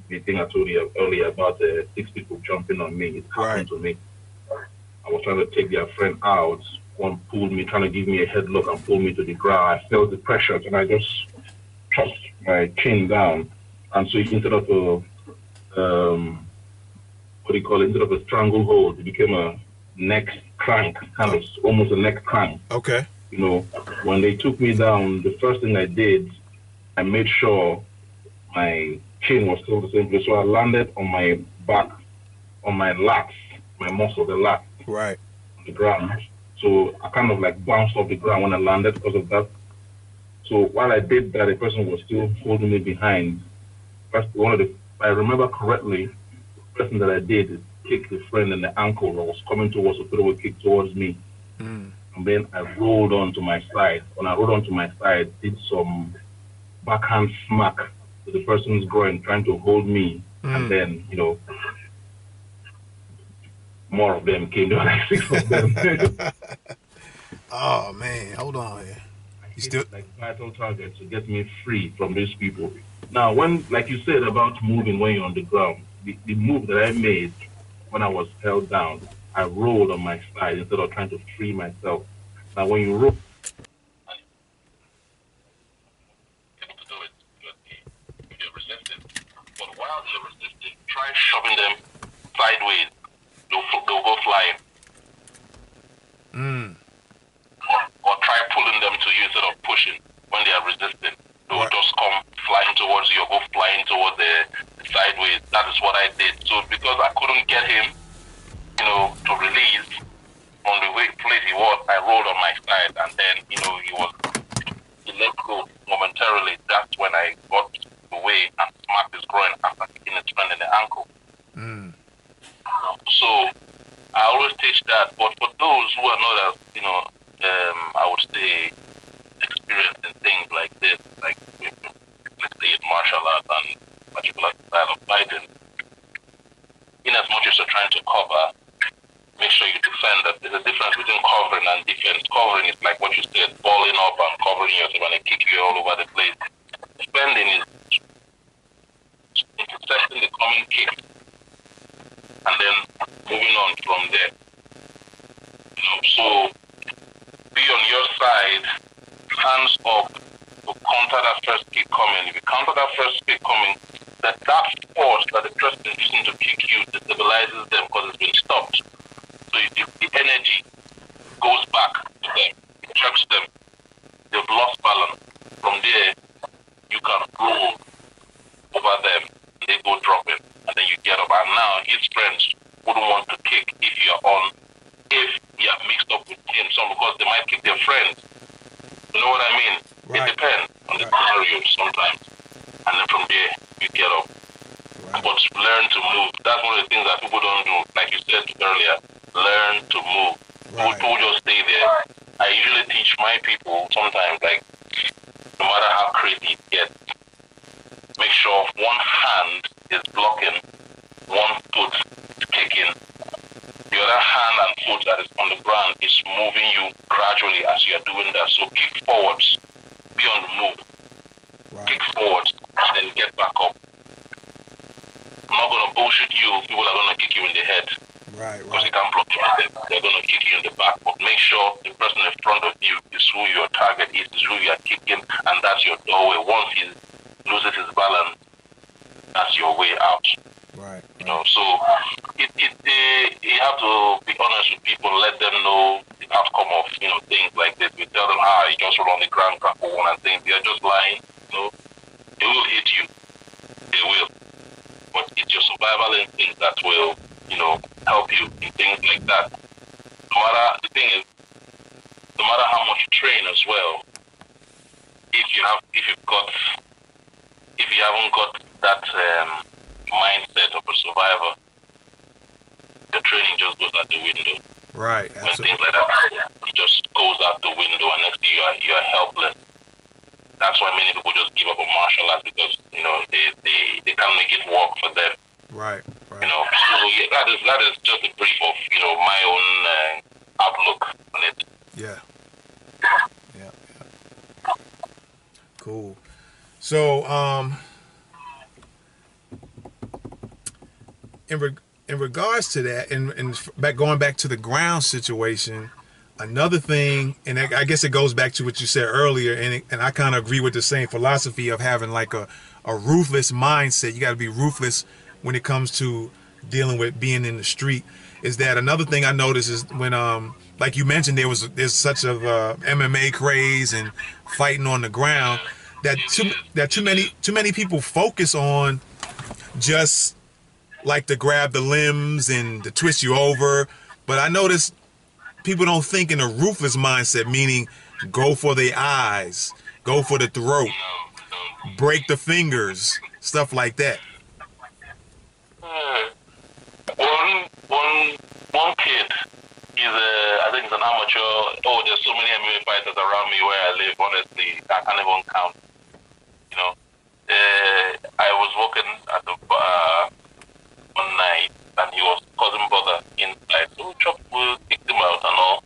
the thing I told you earlier about 6 people jumping on me, it happened to me. I was trying to take their friend out. One pulled me, trying to give me a headlock and pulled me to the ground. I felt the pressure, and I just chopped my chin down. And so instead of instead of a stranglehold, it became a neck crank, kind of almost a neck crank. Okay. When they took me down, the first thing I did, I made sure my chin was still the same place. So I landed on my back, on my lats, my muscle, the lat, right, on the ground. So I kind of like bounced off the ground when I landed because of that. So while I did that, a person was still holding me behind. First, if I remember correctly, the person that I did is kick the friend in the ankle that was coming towards, to throw a kick towards me. And then I rolled onto my side. When I rolled onto my side, did some backhand smack to the person's groin, trying to hold me. And then, more of them came. There were like 6 of them. Oh man, hold on here. You still like vital targets to get me free from these people. Now, when, like you said about moving when you're on the ground, the move that I made when I was held down, I rolled on my side instead of trying to free myself. Now, when you roll, you're resisting. But while you're resisting, try shoving them sideways. They'll go flying. Or try pulling them to you instead of pushing when they are resisting. They'll just come flying towards you or go flying towards the sideways. That is what I did. So because I couldn't get him, to release, from the way place he was, I rolled on my side, and then he let go momentarily. That's when I got away and smacked his groin after kicking his friend in the ankle. Mm. So I always teach that, but for those who are not as I would say experienced in things like this, like let's say martial arts and particular style of fighting, in as much as you're trying to cover, make sure you defend that. There's a difference between covering and defense. Covering is like what you said, balling up and covering yourself and they kick you all over the place. Defending is intercepting the coming kick and then moving on from there. So be on your side, hands up to counter that first kick coming. If you counter that first kick coming, that force that the person is using to kick you destabilizes them because it's been stopped. So the energy goes back to them, it tracks them. They've lost balance. From there, you can roll over them, and they go dropping, and then you get up. And now his friends wouldn't want to kick if you are mixed up with him, because they might kick their friends. You know what I mean? Right. It depends on the scenario sometimes. And then from there, you get up. Right. But learn to move. That's one of the things that people don't do. Like you said earlier, learn to move. Right. People just stay there. I usually teach my people sometimes, like, no matter how crazy it gets, make sure one hand is blocking, one foot is kicking. The other hand and foot that is on the ground is moving you gradually as you are doing that. So kick forwards, be on the move. Right. Kick forwards, and then get back up. I'm not going to bullshit you. People are going to kick you in the head. Right. Because they can't block your head. They're going to kick you in the back. But make sure the person in front of you is who your target is who you are kicking, and that's your doorway. Once he loses his balance, that's your way out. Right. So you have to be honest with people, let them know the outcome of things like this. We tell them, you just roll on the ground, for one, and things. They're just lying. They will hit you. They will. But it's your survival instinct that will, help you in things like that. The thing is, no matter how much you train as well, if you haven't got that mindset of a survivor, the training just goes out the window. Right. When things like that, it just goes out the window, and next thing you are helpless. That's why many people just give up on martial arts, because they can't make it work for them. Right. So yeah, that is just a brief of my own outlook on it. Yeah. Cool. So in regards to that, and going back to the ground situation, another thing, and I guess it goes back to what you said earlier, and I kind of agree with the same philosophy of having like a ruthless mindset. You got to be ruthless when it comes to dealing with being in the street. Is that another thing I noticed is when like you mentioned, there's such a MMA craze and fighting on the ground that too many people focus on just like to grab the limbs and to twist you over. But I noticed people don't think in a ruthless mindset, meaning go for the eyes, go for the throat, break the fingers, stuff like that. One kid is I think he's an amateur. There's so many MMA fighters around me where I live. Honestly, I can't even count. I was working at the bar one night, and he was cousin brother inside. So we kicked him out and all.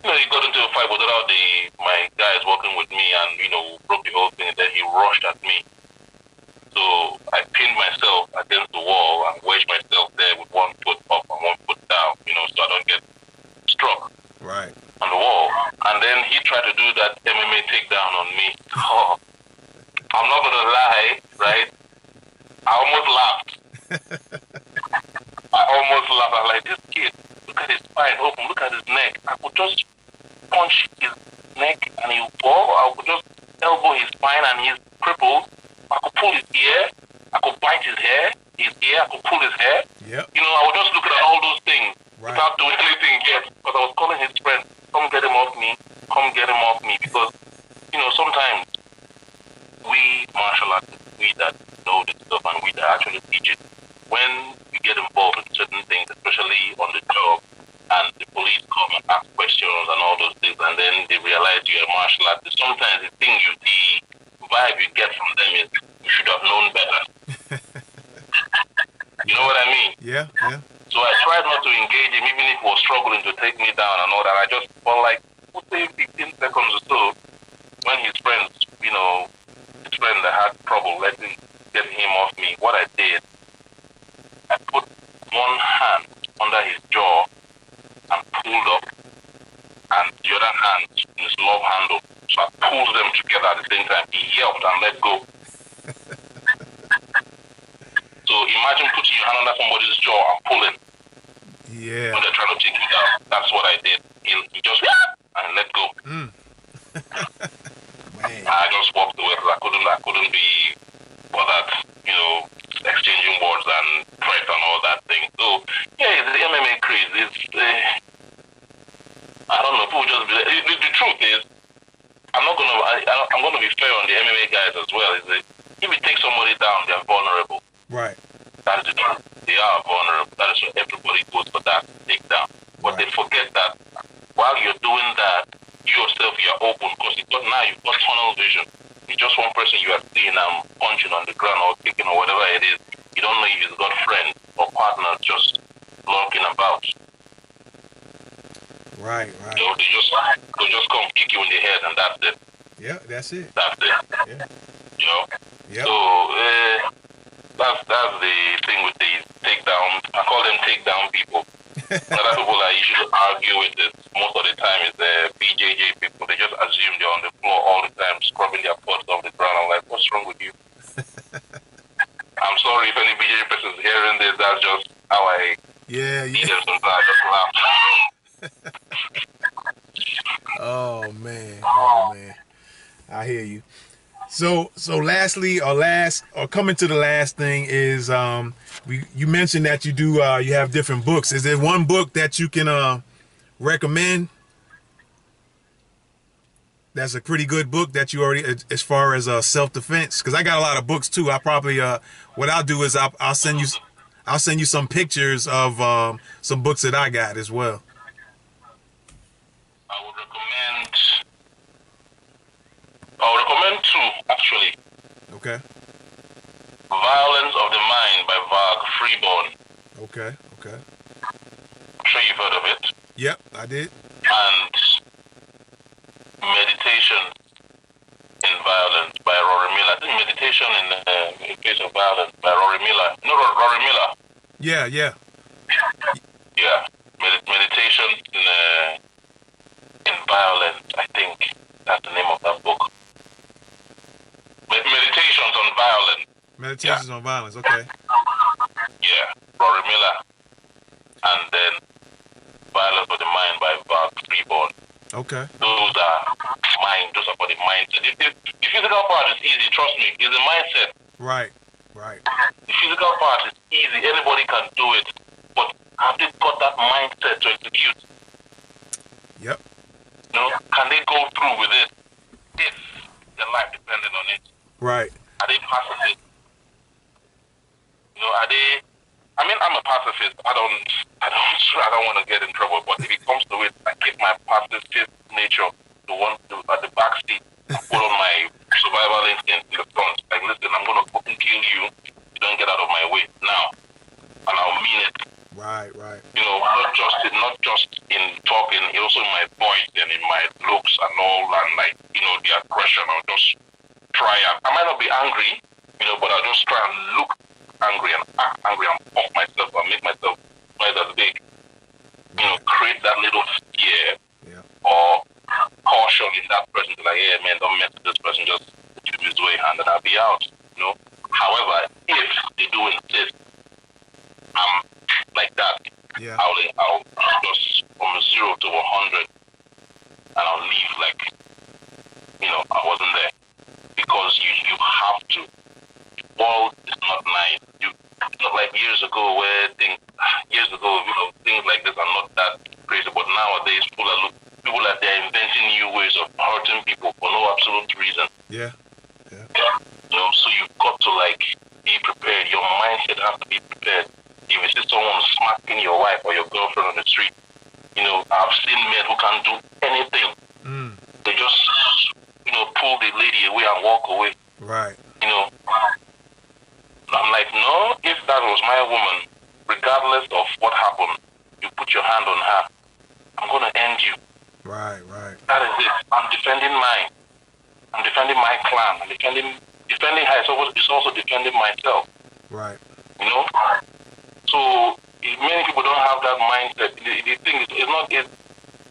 He got into a fight with my guys working with me, and broke the whole thing. And then he rushed at me. So I pinned myself against the wall and wedged myself there with one foot up and one foot down, so I don't get struck right on the wall. And then he tried to do that MMA takedown on me. Oh, I'm not gonna lie, right? I almost laughed. I'm like, this kid, look at his spine open, look at his neck. I could just punch his neck and he would fall. I could just elbow his spine and he's crippled. I could pull his ear. I could bite his ear. I could pull his hair. Yep. I would just look at all those things right. without doing anything yet. because I was calling his friend, come get him off me, because, sometimes we martial artists, we that know this stuff and we that actually teach it, when you get involved in certain things, especially on the job, and the police come and ask questions and all those things, and then they realize you're a martial artist, sometimes the vibe you get from them is, you should have known better. You know what I mean? Yeah. So I tried not to engage him, even if he was struggling to take me down and all that. I just felt like, we'll say 15 seconds or so, when his friend that had trouble getting him off me, what I did, I put one hand under his jaw and pulled up, and the other hand in his love handle. So I pulled them together at the same time. He yelped and let go. So imagine putting your hand under somebody's jaw and pulling. Yeah. When they're trying to take you down. That's what I did. He just and let go. Man. I just walked away because I couldn't be bothered, exchanging words and threats and all that thing. So yeah, it's the MMA craze. It's I don't know. People just the truth is, I'm gonna be fair on the MMA guys as well. Is that if you take somebody down, they're vulnerable. Right. That is the truth. They are vulnerable. That is what everybody goes for, that takedown. But they forget that while you're doing that, you yourself, you're open, because now you've got tunnel vision. It's just one person you are seeing punching on the ground or kicking or whatever it is. You don't know if he's got friends or partners just lurking about. Right. So they just come kick you in the head, and that's it. Yeah, that's it. That's it. Yeah. Yep. So that's the thing with these takedown. I call them takedown people. Other people I usually argue with it most of the time is the BJJ people. They just assume they're on the floor all the time, scrubbing their butts off the ground. I'm like, what's wrong with you? I'm sorry if any BJJ person is hearing this. That's just how I see them sometimes. I just laugh. Oh man. I hear you. So lastly, or coming to the last thing is, you mentioned that you do, you have different books. Is there one book that you can recommend? That's a pretty good book that you already, as far as self-defense, because I got a lot of books too. I probably, what I'll do is I'll send you some pictures of some books that I got as well. I would recommend two, actually. Okay. Violence of the Mind by Varg Freeborn. Okay. I'm sure you've heard of it. Yep, I did. And Meditation in Violence by Rory Miller. I think Meditation in Case of Violence by Rory Miller. No, Rory Miller. Yeah. Yeah. Meditation in Violence, I think that's the name of that book. Meditations on Violence. Meditations on Violence, okay. Yeah, Rory Miller. And then Violence of the Mind by Varg Freeborn. Okay. Those are for the mindset. The physical part is easy, trust me. It's the mindset. Right. The physical part is easy. Anybody can do it. But have they got that mindset to execute? Yep. Can they go through with it if their life depended on it? Right. Are they pacifist? Are they? I mean, I'm a pacifist. I don't want to get in trouble. But if it comes to it, I keep my pacifist nature at the back seat. I put on my survival instinct in the front. Like, listen, I'm gonna fucking kill you. You don't get out of my way now, and I'll mean it. Right. Not just in talking, also in my voice and in my looks and all, and the aggression. I'll just try and I might not be angry, but I'll just try and look angry and act angry and puff myself and make myself twice as big. Create that little fear or caution in that person to like, yeah, man, don't mess with this person, just keep his way, and then I'll be out. However, if they do insist, I'm like that. Yeah. I'll just from 0 to 100, and I'll leave like, I wasn't there, because you have to. World is not nice. It's not like years ago, things like this are not that crazy. But nowadays, got to like be prepared. Your mindset has to be prepared. If you see someone smacking your wife or your girlfriend on the street, you know, I've seen men who can do anything. They just, you know, pull the lady away and walk away. Right. You know, I'm like, no, if that was my woman, regardless of what happened, you put your hand on her, I'm going to end you. Right, right. That is it. I'm defending mine. I'm defending my clan. I'm defending her. It's also defending myself. Right. You know? So, many people don't have that mindset. The thing is not,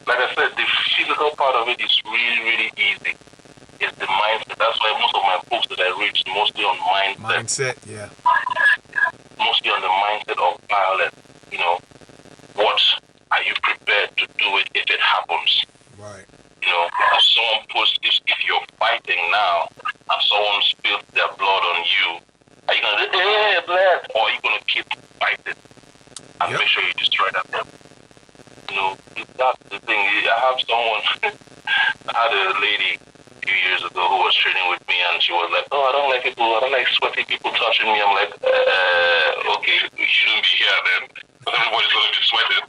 like I said, the physical part of it is really, really easy. It's the mindset. That's why most of my books that I read is mostly on mindset. Mindset, yeah. Mostly on the mindset of violence. You know, what are you prepared to do it if it happens? Right. You know, if someone if you're fighting now and someone spills their blood on you, are you gonna say, hey, blood, or are you gonna keep fighting and make sure you destroy that person? You know, that's the thing. I have someone, I had a lady a few years ago who was training with me, and she was like, oh, I don't like sweaty people touching me. I'm like, okay, we shouldn't be here then, because everybody's gonna be sweating.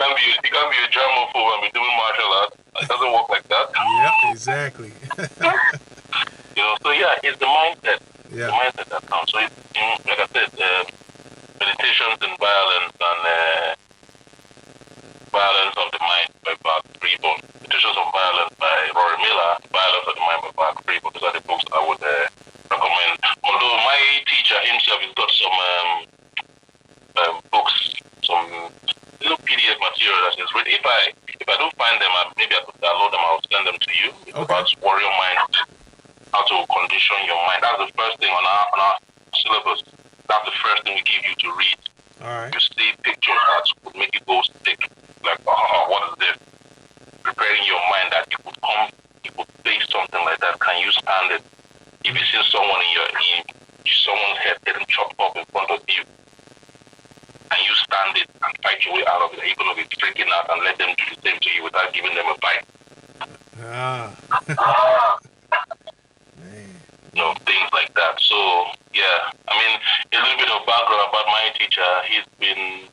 You can't be a germaphobe and be doing martial arts. It doesn't work like that. Yeah, exactly. You know, so yeah, it's the mindset. Yeah. The mindset that counts. So, like I said, Meditations in Violence and Violence of the Mind by Mark Freeborn. Meditations on Violence by Rory Miller. Violence of the Mind by Mark Freeborn. Those are the books I would recommend. Although my teacher himself has got some books, some little PDF material that is written. If I don't find them, maybe I could download them. I'll send them to you. It's about warrior mind, how to condition your mind. That's the first thing on our syllabus. That's the first thing we give you to read. All right. You see pictures that would make you go stick. Like, what is this? Preparing your mind that you could face something like that. Can you stand it? If you see someone someone's head getting chopped off in front of you, and you stand it and fight your way out of it, are you going to be freaking out and let them do the same to you without giving them a bite? Man. You know, things like that. So, yeah. I mean, a little bit of background about my teacher. He's been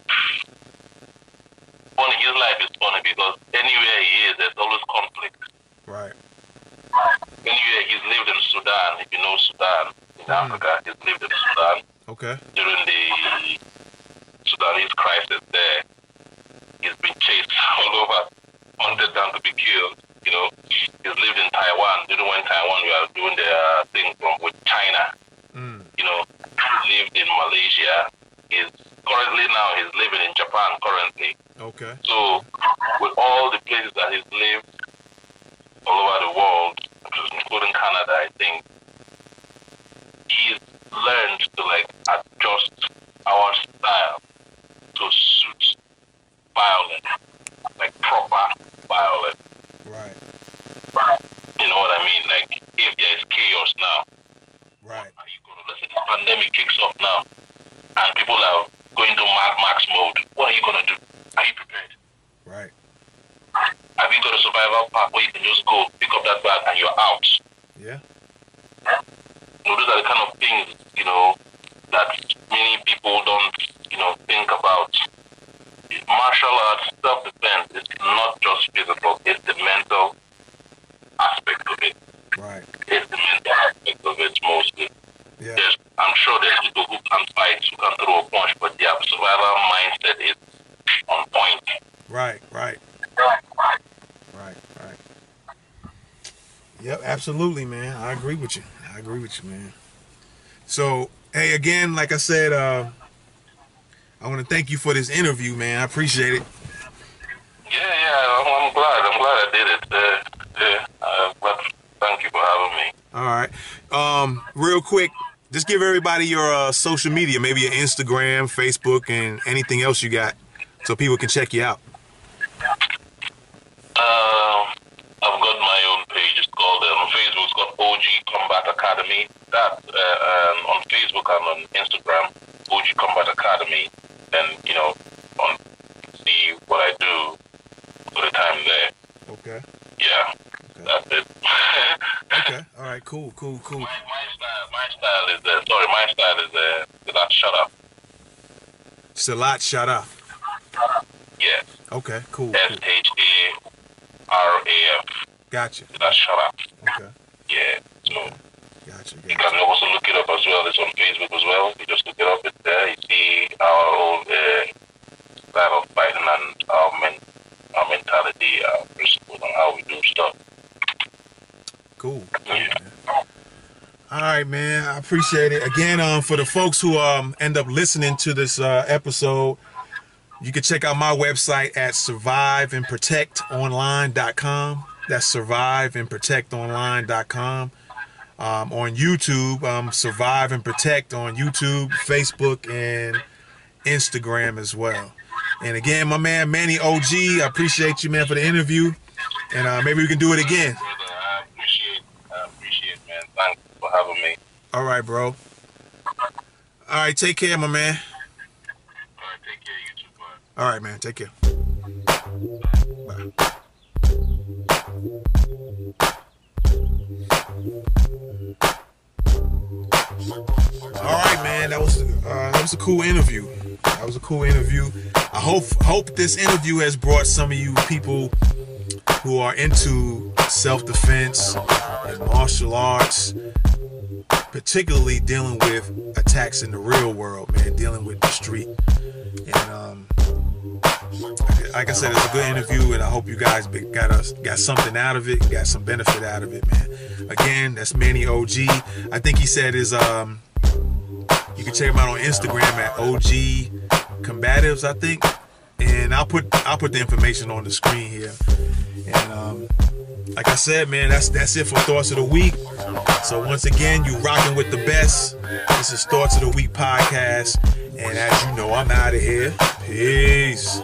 funny. His life is funny because anywhere he is, there's always conflict. Right. Anywhere he's lived in Sudan, if you know Sudan, in Africa, he's lived in Sudan. Okay. During the Sudanese crisis there, he's been chased all over, hunted down to be killed. You know, he's lived in Taiwan. During when Taiwan we are doing their thing with China. You know, he lived in Malaysia. He's living in Japan currently. Okay. So, with all the places that he's lived all over the world, including Canada, I think, he's learned to like adjust our style to suit violence, like proper violence. Right. You know what I mean? Like, if there is chaos now, right. Let's say the pandemic kicks off now, and people are going to Mad Max mode. What are you going to do? Are you prepared? Right. Have you got a survival pack where you can just go pick up that bag and you're out? Yeah. You know, those are the kind of things, you know, that many people don't, you know, think about. Martial arts, self-defense, is not just physical, it's the mental aspect of it. Right. It's the mental aspect of it mostly. Yeah. I'm sure there's people who can fight, who can throw a punch, but their survival mindset is on point. Right. Yep, absolutely, man. I agree with you, man. So, hey, again, like I said, I want to thank you for this interview, man. I appreciate it. Yeah, I'm glad I did it. But thank you for having me. All right. Real quick, just give everybody your social media, maybe your Instagram, Facebook, and anything else you got, so people can check you out. I've got my own page. It's called on Facebook. It's called OG Combat Academy. That on Facebook and on Instagram, OG Combat Academy. And you know, see what I do for the time there. Okay. Yeah, that's it. Okay. All right. right, cool. My style is Salat Sharaf. Salat Sharaf. Yeah. Okay, cool. SHARAF. Gotcha. Salat Sharaf. Okay. Yeah. So Gotcha. you can also look it up as well. It's on Facebook as well. You just look it up. It's there. You see our own style of fighting and our mentality, our principles, and how we do stuff. Cool. Man. All right, man. I appreciate it. Again, for the folks who end up listening to this episode, you can check out my website at surviveandprotectonline.com. That's surviveandprotectonline.com. On YouTube, Survive and Protect on YouTube, Facebook, and Instagram as well. And again, my man Manny OG, I appreciate you, man, for the interview. And maybe we can do it again. I appreciate, man. Thanks for having me. All right, bro. All right, take care, my man. All right, take care. You too, bud. All right, man. Take care. Bye. All right, man. That was a cool interview. I hope this interview has brought some of you people who are into self-defense and martial arts, particularly dealing with attacks in the real world, man, dealing with the street. And like I said, it's a good interview, and I hope you guys got something out of it, got some benefit out of it, man. Again, that's Manny OG. I think he said his you can check him out on Instagram at OG Combatives, I think. And I'll put the information on the screen here. And like I said, man, that's it for Thoughts of the Week. So once again, you rocking with the best. This is Thoughts of the Week podcast. And as you know, I'm out of here. Peace.